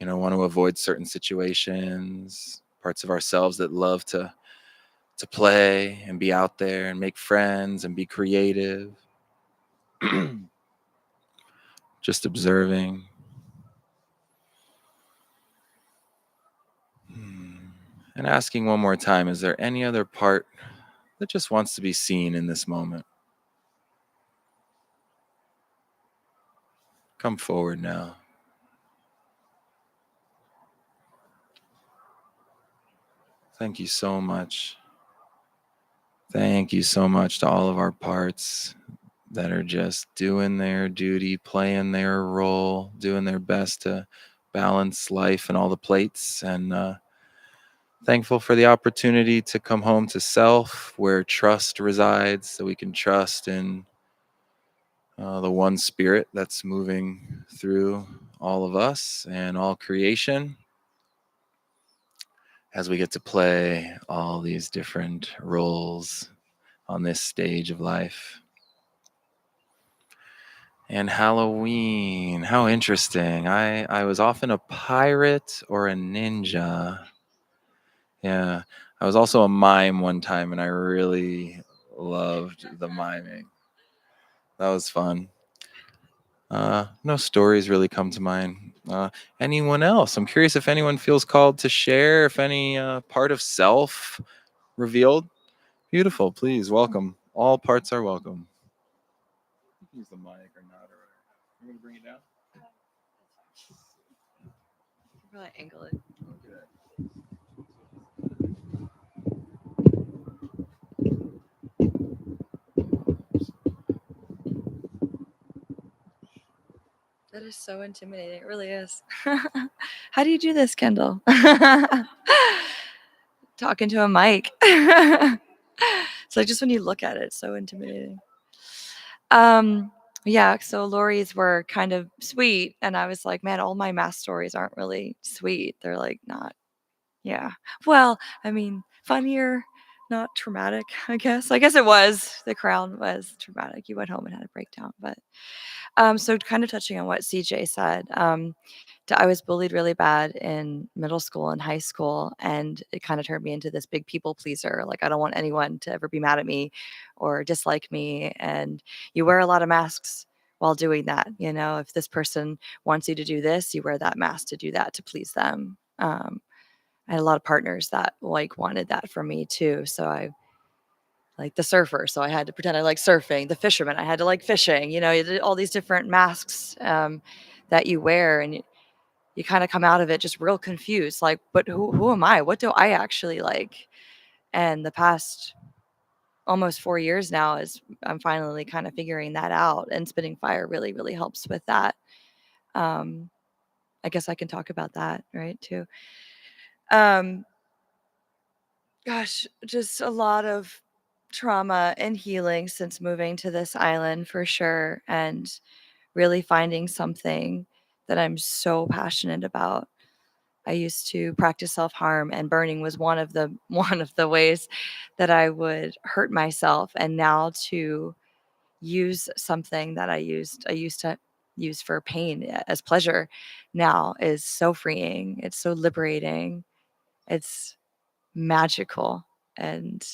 want to avoid certain situations. Parts of ourselves that love to play and be out there and make friends and be creative. Just observing. And asking one more time, is there any other part that just wants to be seen in this moment. Come forward now. Thank you so much. Thank you so much to all of our parts that are just doing their duty, playing their role, doing their best to balance life and all the plates. And thankful for the opportunity to come home to self, where trust resides, so we can trust in the one spirit that's moving through all of us and all creation, as we get to play all these different roles on this stage of life. And Halloween, how interesting. I was often a pirate or a ninja. Yeah, I was also a mime one time, and I really loved the miming. That was fun. No stories really come to mind. Anyone else? I'm curious if anyone feels called to share, if any part of self revealed. Beautiful, please, welcome. All parts are welcome. Use the mic or not, or whatever. You want to bring it down? Probably angle it. That is so intimidating. It really is. How do you do this, Kendall? Talking to a mic. It's like just when you look at it, it's so intimidating. Yeah, so Lori's were kind of sweet, and I was like, man, all my math stories aren't really sweet. They're like not, yeah. Well, I mean, funnier, not traumatic, I guess. I guess it was. The Crown was traumatic. You went home and had a breakdown, but so kind of touching on what CJ said, I was bullied really bad in middle school and high school, and it kind of turned me into this big people pleaser. Like, I don't want anyone to ever be mad at me or dislike me. And you wear a lot of masks while doing that. You know, if this person wants you to do this, you wear that mask to do that to please them. I had a lot of partners that like wanted that from me too. So I like the surfer, so I had to pretend I like surfing. The fisherman, I had to like fishing. You know, all these different masks that you wear, and you kind of come out of it just real confused. Like, but who am I? What do I actually like? And the past almost 4 years now is I'm finally kind of figuring that out. And Spitting Fire really, really helps with that. I guess I can talk about that, right? Too. Gosh, just a lot of trauma and healing since moving to this island for sure, and really finding something that I'm so passionate about. I used to practice self-harm, and burning was one of the one of the ways that I would hurt myself, and now to use something that I used to use for pain as pleasure now is so freeing. It's so liberating. It's magical, and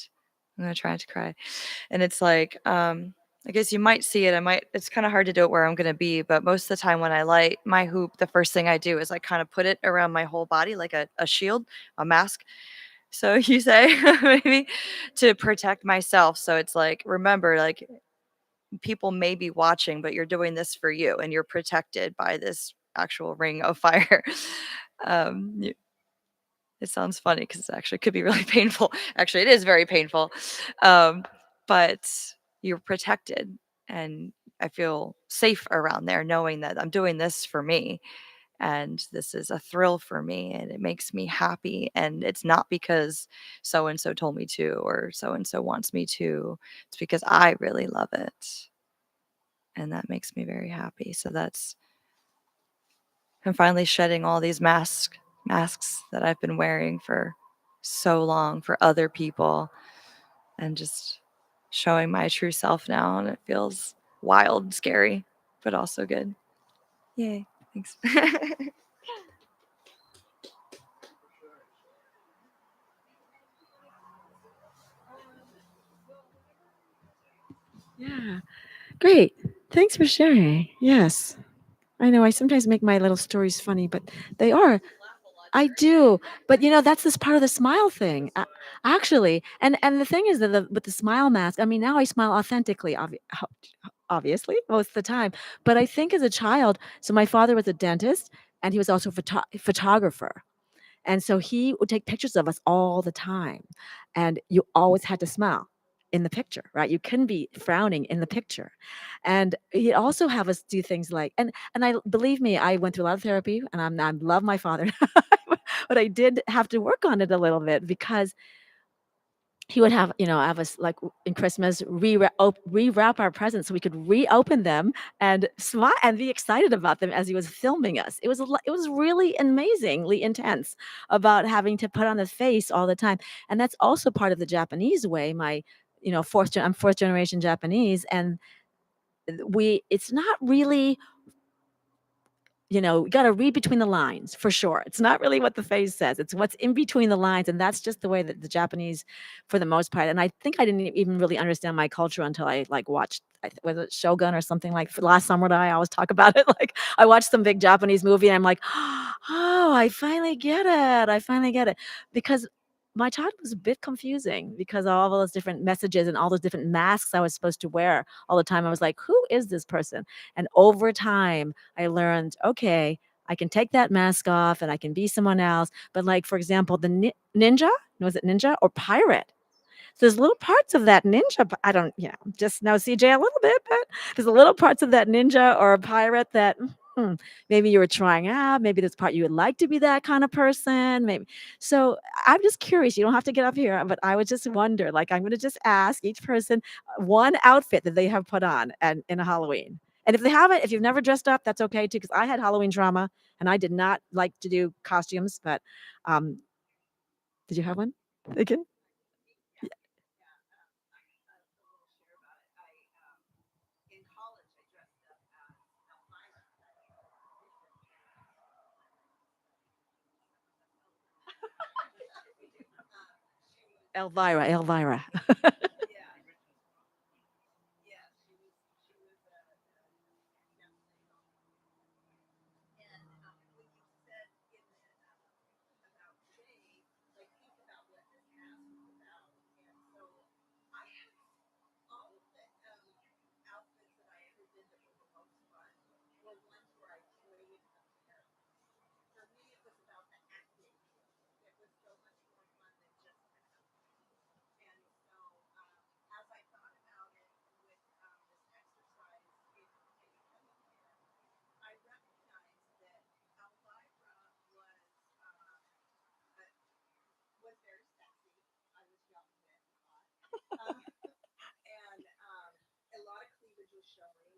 I'm gonna try not to cry. And it's like, I guess you might see it. It's kind of hard to do it where I'm gonna be, but most of the time when I light my hoop, the first thing I do is I kind of put it around my whole body like a shield, a mask. So you say maybe to protect myself. So it's like, remember, like people may be watching, but you're doing this for you, and you're protected by this actual ring of fire. You, it sounds funny because it actually could be really painful. Actually, it is very painful. But you're protected, and I feel safe around there knowing that I'm doing this for me, and this is a thrill for me, and it makes me happy. And it's not because so and so told me to, or so and so wants me to. It's because I really love it, and that makes me very happy. So I'm finally shedding all these masks that I've been wearing for so long for other people, and just showing my true self now. And it feels wild, scary, but also good. Yay. Thanks. Yeah. Great. Thanks for sharing. Yes. I know I sometimes make my little stories funny, but they are. I do, but that's this part of the smile thing, actually. And the thing is that with the smile mask, I mean, now I smile authentically, obviously, most of the time. But I think as a child, so my father was a dentist, and he was also a photographer. And so he would take pictures of us all the time. And you always had to smile in the picture, right? You couldn't be frowning in the picture. And he'd also have us do things like, and I believe me, I went through a lot of therapy, and I love my father, but I did have to work on it a little bit because he would have us, like, in Christmas, rewrap our presents so we could reopen them and smile and be excited about them as he was filming us. It was really amazingly intense about having to put on a face all the time, and that's also part of the Japanese way. I'm fourth generation Japanese, and it's not really, you got to read between the lines for sure. It's not really what the face says. It's what's in between the lines. And that's just the way that the Japanese, for the most part. And I think I didn't even really understand my culture until I like watched, was it Shogun or something, like Last Samurai? I always talk about it. Like, I watched some big Japanese movie, and I'm like, oh, I finally get it. I finally get it. Because my childhood was a bit confusing because of all those different messages and all those different masks I was supposed to wear all the time. I was like, who is this person? And over time, I learned, okay, I can take that mask off and I can be someone else. But, like, for example, the ninja, was it ninja or pirate? So there's little parts of that ninja. I don't, just know CJ a little bit, but there's little parts of that ninja or a pirate that maybe you were trying out. Maybe there's part you would like to be that kind of person. Maybe. So I'm just curious. You don't have to get up here, but I would just wonder. Like, I'm going to just ask each person one outfit that they have put on and in a Halloween. And if they haven't, if you've never dressed up, that's okay too. Because I had Halloween trauma, and I did not like to do costumes. But did you have one? Again? In college, I dressed up as Elvira. Elvira. Yeah, yeah, she was and when you said in about today, like, think about what this mask is about. And so I had all of the outfits that I ever did that were the most fun were ones where I played a character. For me, it was about the acting. It was so much more fun than just and so, as I thought about it with this exercise in becoming here, I recognized that Elvira uh, was very sexy. I was young then, and a lot of cleavage was showing,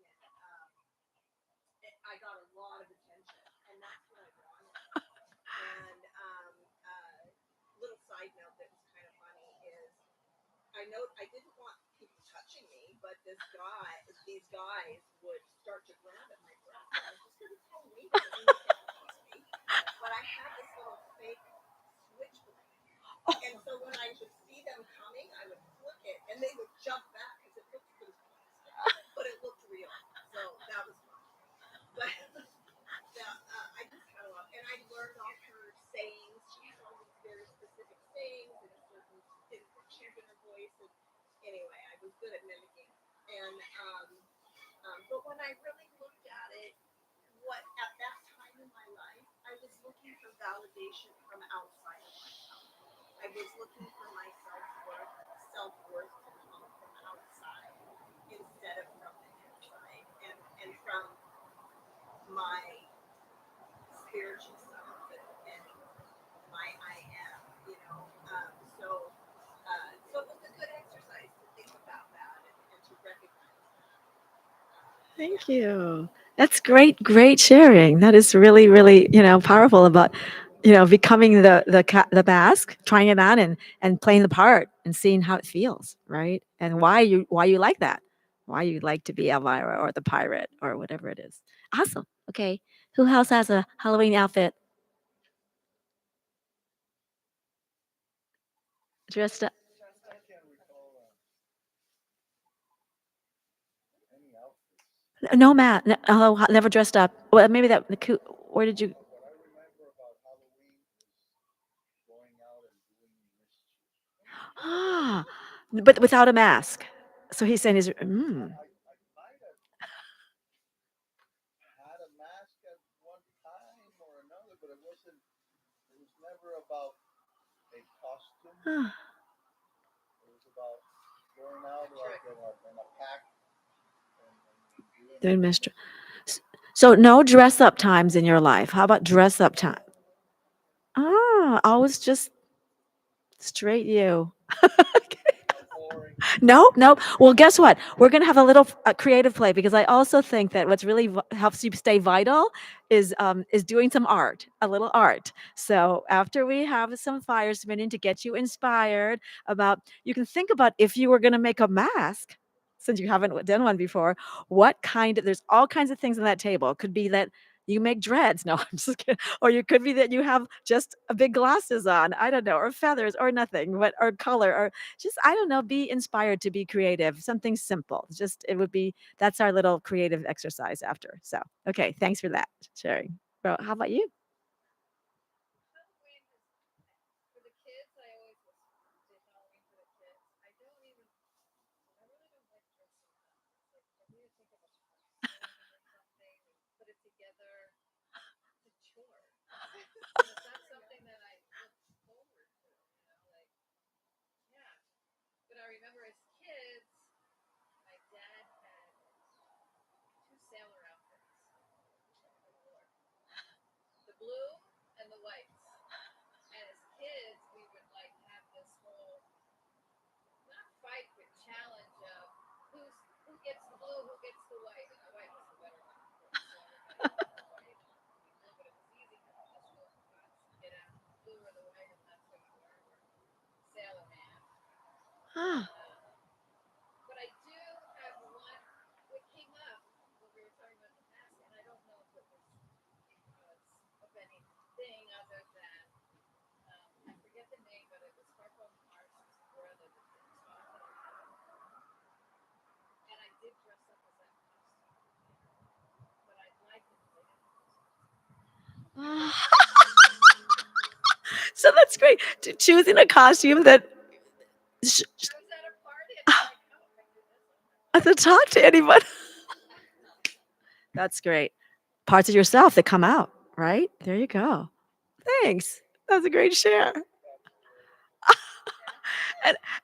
and I got a lot of attention, and that's what I wanted. And little side note that was kind of funny is I didn't want people touching me, but these guys would start to grab at my breast. And I was just going to tell me, but I had this little fake switchblade, and so when I would see them coming, I would flick it, and they would jump back because it looked really plastic, but it looked real. So that was fun. But I just kind of love, and I learned all her sayings. She had all these very specific sayings and certain inflections in her voice. And anyway, I was good at mimicking. And but when I really looked at it, what at that time in my life, I was looking for validation from outside of myself. I was looking for my self-worth to come from outside instead of from the inside, and from my spiritual self and my I am, so so it was a good exercise to think about that and to recognize that. Thank you. That's great sharing. That is really, really, powerful about, becoming the mask, trying it on, and playing the part and seeing how it feels, right? And why you like that, why you like to be Elvira or the pirate or whatever it is. Awesome. Okay. Who else has a Halloween outfit dressed up? No, Matt. Never dressed up. Well, maybe that. Where did you? but without a mask. So he's saying he's. I might have had a mask at one time or another, but it was never about a costume. Ah, It was about going out like in a pack and doing Mr. So no dress up times in your life. How about dress up time? Ah, always just straight you. boring. Nope, nope. Well, guess what? We're gonna have a little creative play because I also think that what's really helps you stay vital is doing some art, a little art. So after we have some fire spinning to get you inspired about, you can think about if you were gonna make a mask, since you haven't done one before. What kind of? There's all kinds of things on that table. It could be that you make dreads. No, I'm just kidding. Or you could be that you have just a big glasses on. I don't know, or feathers, or nothing, but or color, or just I don't know, be inspired to be creative, something simple. Just it would be that's our little creative exercise after. So okay, thanks for that sharing. Well, how about you? Halloween is for the kids. I always did Halloween for the kids. I really don't like dressing up. Like I need to think of a costume or something and put it together. It's a chore. It's not something that I look forward to. Like yeah. But I remember as kids, my dad had 2 sailor outfits that we wore. The blue and the whites. And as kids, we would like have this whole not fight but challenge of who gets the blue, who gets the white, and the white was the better one. Of course, so everybody got the white. But it was easy because it just was get out the blue or the white, and that's what you were. Sailor Man. Ah, But I do have one. What came up when we were talking about the mask, and I don't know if it was because of anything other than I forget the name, but it was Harpo Mars's brother that did talk. And I did dress up as that costume, but I'd like it if they didn't. so that's great. Choosing a costume that I was at a party and I'm like, oh my goodness. I have to talk to anyone. That's great. Parts of yourself that come out, right? There you go. Thanks. That was a great share.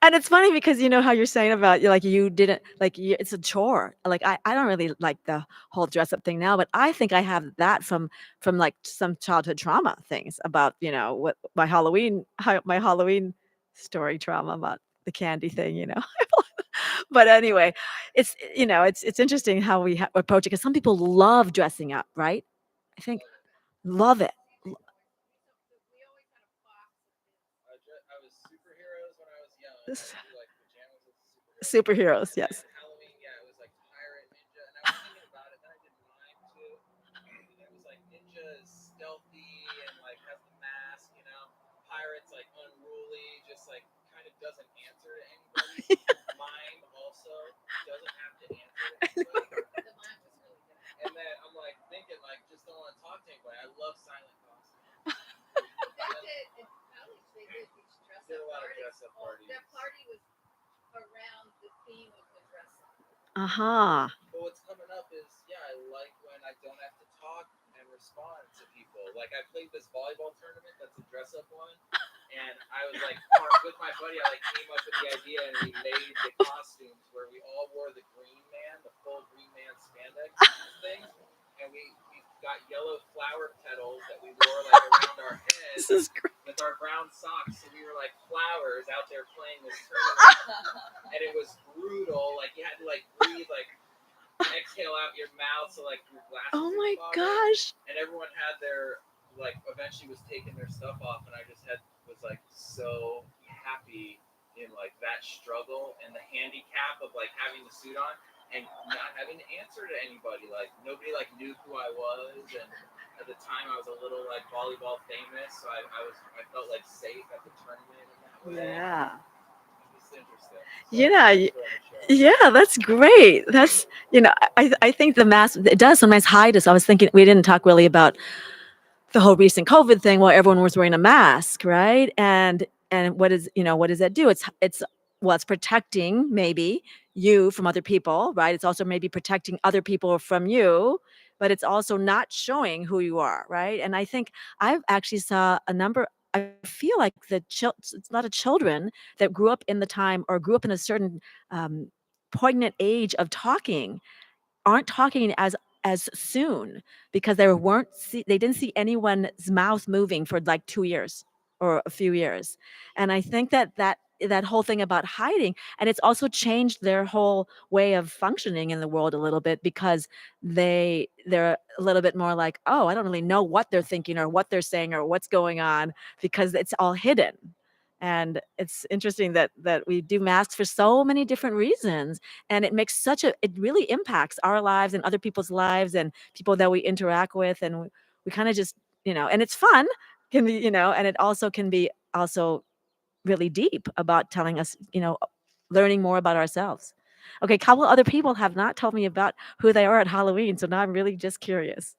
And it's funny because you know how you're saying about like you didn't like it's a chore. Like I don't really like the whole dress up thing now, but I think I have that from like some childhood trauma things about what my Halloween story trauma about the candy thing. But anyway, it's interesting how we approach it because some people love dressing up, right? I think love it. We always had a box of this. I was superheroes when I was young. I This- would do like pajamas with superheroes. Superheroes, yes. And Halloween, yeah, it was like pirate, ninja, and I was thinking about it. Then I did mime too. And it was like ninja is stealthy and like has the mask, Pirate's like unruly, just like kind of doesn't answer to anybody. Mime also doesn't have to answer to anybody. The mine was really good. And then I'm like thinking like just don't want to talk to anybody. I love silent costumes. They did in college. They did these dress Did a up lot of parties. dress up parties. That party was around the theme of the dress up. Uh-huh. But what's coming up is, yeah, I like when I don't have to talk and respond to people. Like I played this volleyball tournament that's a dress up one, and I was like with my buddy, I like came up with the idea and we made the costumes where we all wore the Green Man, the full Green Man spandex thing, and we got yellow flower petals that we wore like around our heads. This is great. With our brown socks, so we were like flowers out there playing this tournament, and it was brutal. Like you had to like breathe, like exhale out your mouth, so like your glasses. Oh my would fog up. gosh. And everyone had their like eventually was taking their stuff off, and I just was like so happy in like that struggle and the handicap of like having the suit on and not having to answer to anybody. Like nobody like knew who I was, and at the time I was a little like volleyball famous, so I felt like safe at the tournament in that way. Yeah. It's interesting. Yeah, that's great. That's I think the mask it does sometimes hide us. I was thinking we didn't talk really about the whole recent COVID thing where everyone was wearing a mask, right? And what does that do? It's well, it's protecting maybe you from other people, right? It's also maybe protecting other people from you, but it's also not showing who you are, right? And I think I've actually saw a number. I feel like it's a lot of children that grew up in the time or grew up in a certain um, poignant age of talking aren't talking as soon because they didn't see anyone's mouth moving for like 2 years or a few years. And I think that whole thing about hiding, and it's also changed their whole way of functioning in the world a little bit because they're a little bit more like, oh, I don't really know what they're thinking or what they're saying or what's going on because it's all hidden. And it's interesting that we do masks for so many different reasons, and it really impacts our lives and other people's lives and people that we interact with, and we kind of just, and it's fun, can be, and it also can be also really deep about telling us, learning more about ourselves. Okay, a couple other people have not told me about who they are at Halloween, so now I'm really just curious.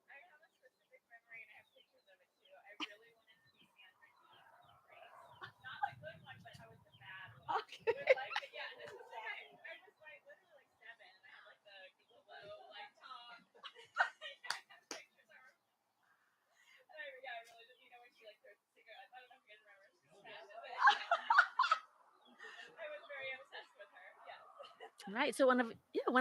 I have a specific memory and I have pictures of it too. I really wanted to be Sandra Dee from Grace. Not the good one, but I was the bad one. Okay. With like, yeah, and this was like I was like literally like 7 and I had like the low like top. I have pictures of her. And I really just when she like throws the cigarette. I don't know if you guys remember. She's sad with it. I was very obsessed with her. Yes. Right. So one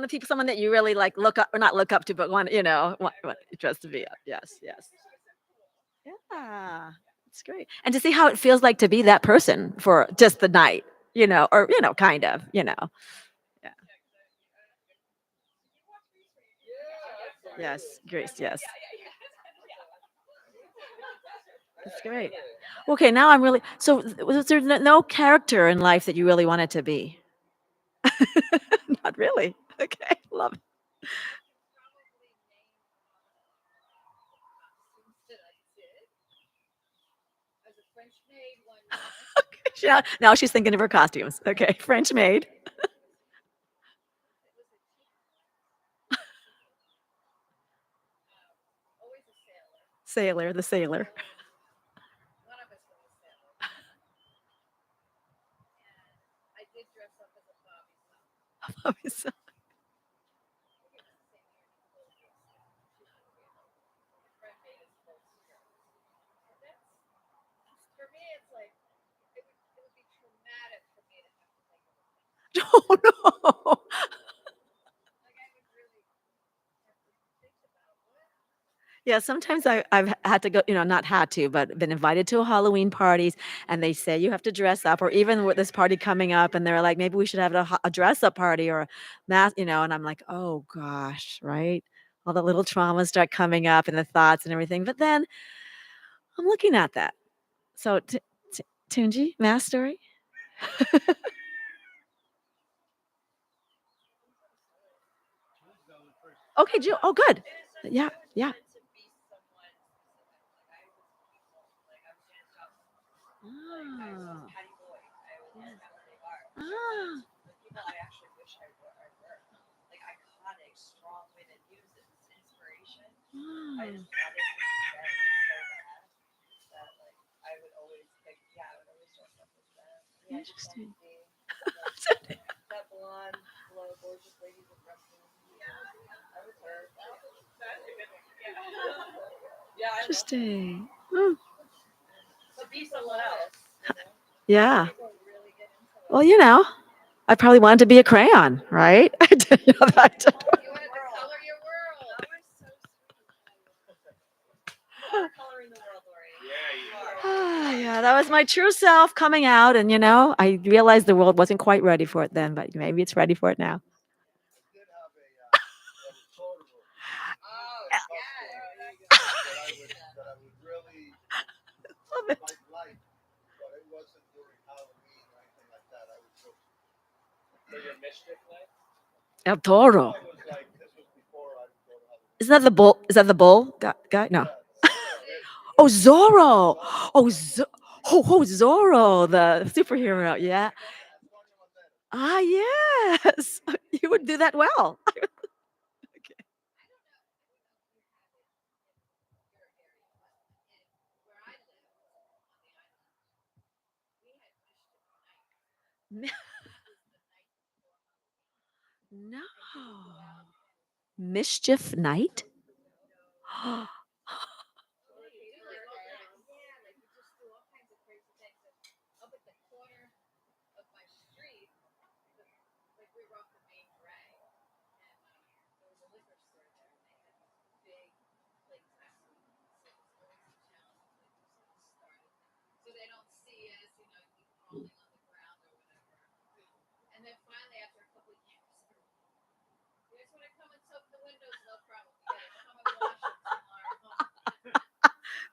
of people, someone that you really like look up or not look up to, but one, want just to be. Yes, yes. She was so cool. Yeah, it's great. And to see how it feels like to be that person for just the night, or kind of, Yeah. Yes, Grace. Yes, that's great. Okay, now I'm really. So, was there no character in life that you really wanted to be? Not really. Okay, love it. As a French maid one year. Now she's thinking of her costumes. Okay, French maid. Always a sailor. Sailor, the sailor. One of us was a sailor. And I did dress up as a Bobby Summer. Bobby Summer. I think it was the same year Nicole dressed up. My friend made us both skirts. And that's for me it's like it would be traumatic for me to have to make a mistake. Oh no. Like I would really have to think about what. Yeah, sometimes I've had to go, not had to, but been invited to Halloween parties, and they say you have to dress up, or even with this party coming up, and they're like, maybe we should have a dress up party or a mask, and I'm like, oh gosh, right? All the little traumas start coming up and the thoughts and everything. But then I'm looking at that. So, Tunji, mask story? Okay, Jill. Oh, good. Yeah, yeah. To be someone specific. Like I was like I was Janet Joplin. Like I was Oh. Patty Boyd. I was Emily Barr. Ah. The people I actually wish I were. Like iconic, strong women muses, inspiration. I just wanted to be them so bad that like I would always like I would always dress up as them. Yeah, Interesting. That blonde, glow, gorgeous lady with wrestling. I was her. That's a good one. Yeah. I Interesting. Hmm. To be someone else. Yeah. People really get into it. Well, I probably wanted to be a crayon, right? I didn't know that. You wanted to color your world. That was so sweet. You are coloring the world, Lori. Yeah, you are. Yeah, that was my true self coming out, and I realized the world wasn't quite ready for it then, but maybe it's ready for it now. I did have a photo Oh, that I would really Love it. like, but it wasn't during Halloween or anything like that. I was just For your mischief night? El Toro. I was like, this was before I would go to Halloween. Isn't that the bull? Is that the bull guy? No. Oh, Zorro. Oh, Zorro, the superhero. Yeah. Ah, yes. You would do that well. Okay. Mi- No. Mischief night? Yeah, like you just do all kinds of crazy things. Up at the corner of my street, like we were off the main drag, and there was a liquor store there, and they had big plates last week. So it was always a challenge, like started. So they don't see us, you know, keep crawling on the ground or whatever. And then finally, after a couple of years, you guys want to come and soak the windows? No problem. You gotta come and wash them tomorrow.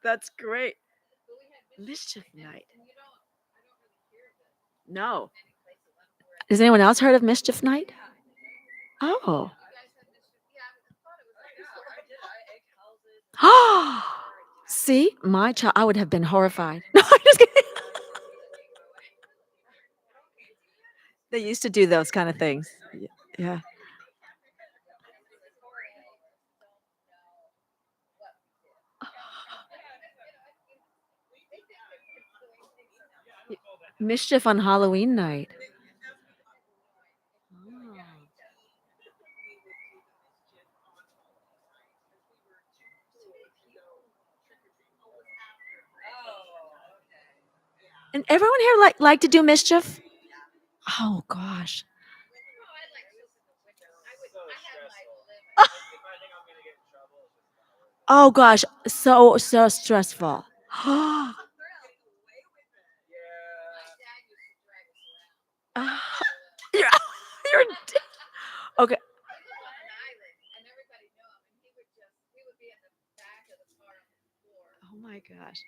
That's great. But we had Mischief night. and I don't really hear of it No. any place left where Has anyone else heard of Mischief night? Oh. you guys had this. Yeah, I thought it was like this. I did. I egg houses. See, my child, I would have been horrified. No, I'm just kidding. They used to do those kind of things. Yeah. Mischief on Halloween night. And everyone here like to do mischief? Oh gosh. Oh gosh, so stressful. you're, you're okay. Oh my gosh.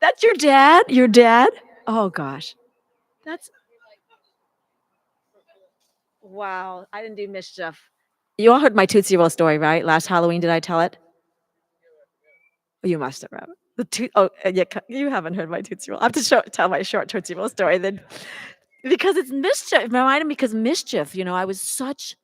That's your dad? Your dad? Oh gosh. That's wow. I didn't do mischief. You all heard my Tootsie Roll story, right? Last Halloween, did I tell it? You must have. Right? Yeah, you haven't heard my Tootsie Roll. I have to tell my short Tootsie Roll story then, because it's mischief. It reminded me because mischief. You know, I was such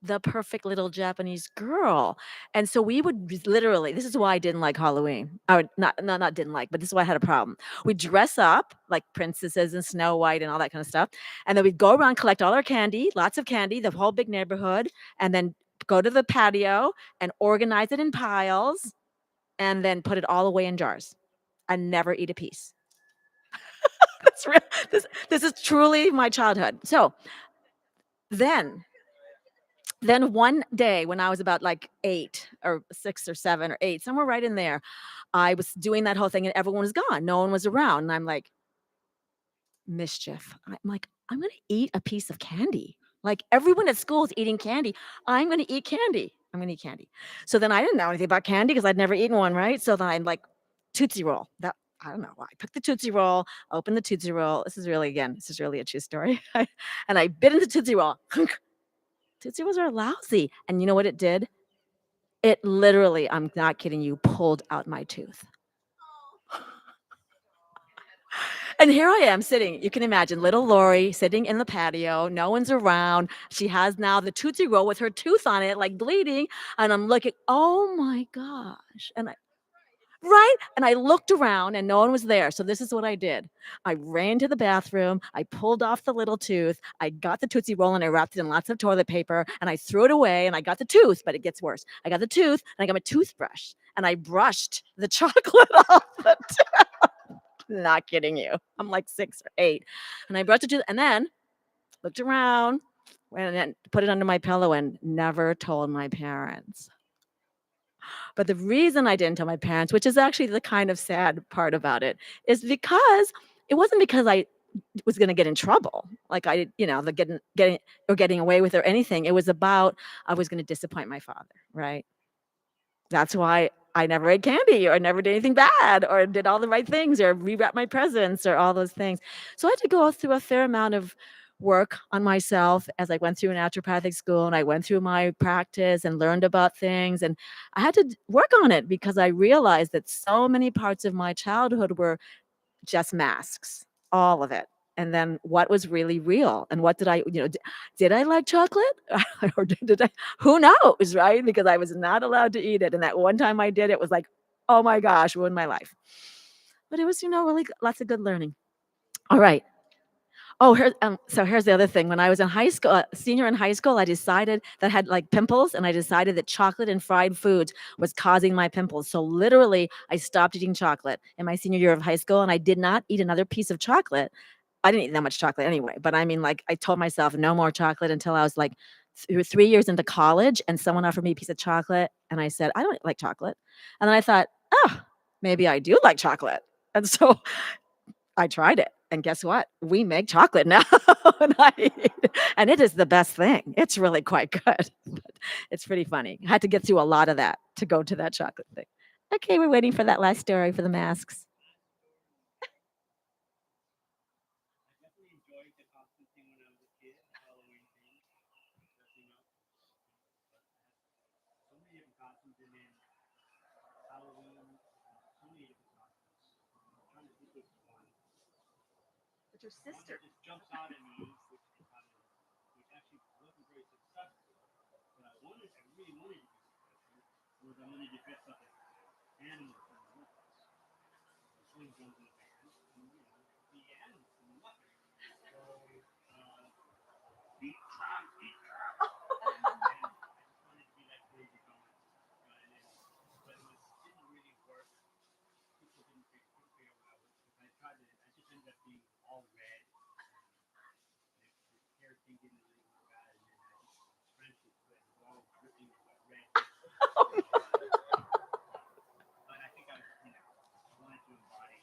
the perfect little Japanese girl, and so we would literally. This is why I didn't like Halloween. I would not didn't like, but this is why I had a problem. We'd dress up like princesses and Snow White and all that kind of stuff, and then we'd go around, collect all our candy, lots of candy, the whole big neighborhood, and then go to the patio and organize it in piles and then put it all away in jars and never eat a piece. That's real. This is truly my childhood. So then one day when I was about like 8 or 6 or 7 or 8, somewhere right in there, I was doing that whole thing and everyone was gone. No one was around. And I'm like, mischief. I'm like, I'm going to eat a piece of candy. Like everyone at school is eating candy. I'm going to eat candy. I'm going to eat candy. So then I didn't know anything about candy because I'd never eaten one, right? So then I'm like, Tootsie Roll. That I don't know why. I took the Tootsie Roll, opened the Tootsie Roll. This is really a true story. And I bit into Tootsie Roll. Tootsie Rolls are lousy. And you know what it did? It literally, I'm not kidding you, pulled out my tooth. And here I am sitting, you can imagine little Lori sitting in the patio, no one's around. She has now the Tootsie Roll with her tooth on it, like bleeding. And I'm looking, oh my gosh. And I looked around and no one was there. So this is what I did. I ran to the bathroom. I pulled off the little tooth. I got the Tootsie Roll and I wrapped it in lots of toilet paper and I threw it away and I got the tooth, but it gets worse. I got the tooth and I got my toothbrush and I brushed the chocolate off the tooth. Not kidding you. I'm like 6 or 8. And I brushed it and then looked around and then put it under my pillow and never told my parents. But the reason I didn't tell my parents, which is actually the kind of sad part about it, is because it wasn't because I was going to get in trouble. Like I, the getting away with it or anything. It was about I was going to disappoint my father, right? That's why I never ate candy or never did anything bad or did all the right things or rewrap my presents or all those things. So I had to go through a fair amount of work on myself as I went through naturopathic school and I went through my practice and learned about things. And I had to work on it because I realized that so many parts of my childhood were just masks, all of it. And then what was really real? And what did I, did I like chocolate? Or did I? Who knows, right? Because I was not allowed to eat it. And that one time I did, it was like, oh my gosh, ruined my life. But it was, really lots of good learning. All right. Oh, so here's the other thing. When I was in high school, senior in high school, I decided that I had like pimples, and I decided that chocolate and fried foods was causing my pimples. So literally, I stopped eating chocolate in my senior year of high school, and I did not eat another piece of chocolate. I didn't eat that much chocolate anyway, but I mean, like, I told myself no more chocolate until I was like 3 years into college, and someone offered me a piece of chocolate, and I said, I don't like chocolate. And then I thought, oh, maybe I do like chocolate. And so I tried it, and guess what? We make chocolate now, and it is the best thing. It's really quite good. But it's pretty funny. I had to get through a lot of that to go to that chocolate thing. Okay, we're waiting for that last story for the masks. I definitely enjoyed the costume thing when I was a kid, the Halloween thing, dressing up. But so many different costumes, and then Halloween, so many different costumes. I'm trying to think of one. But your One that just jumps out at me, which actually wasn't very successful. But I really wanted to be successful, was I wanted to dress up as animals from the Muppets. Sling Jones in the band, and the animals from the Muppets. So, beat Trump, beat Trump. And I just wanted to be that crazy going. But it didn't really work. People didn't figure out what I was, because I tried to, I just ended up being all red. The hair thing didn't really work out, and then I just friendship with all dripping with red. But I think I wanted to embody.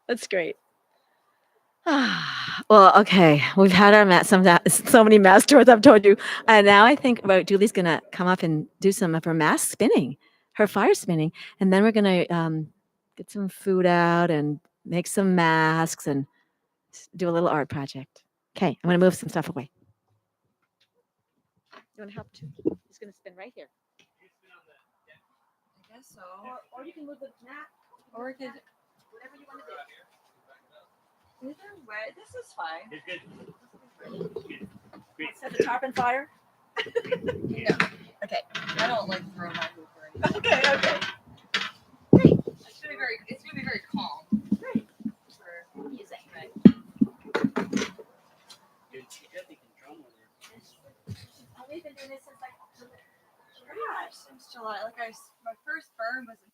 That's great. Well, okay. We've had our so many mask tours, I've told you. And now I think Julie's going to come up and do some of her mask spinning, her fire spinning. And then we're going to get some food out and make some masks and do a little art project. Okay. I'm going to move some stuff away. You want to help too? He's going to spin right here. I guess so. Or you can move the mat. Or we could, Whatever you want to do. either way, this is fine. It's good. It's good. Great. Set the tarp on fire. No. Okay. I don't like throw my hoop or anything. Okay. It's gonna be very calm. Great. For Music. right. You definitely can drum with her. We've been doing this since like Gosh, since July. My first burn was in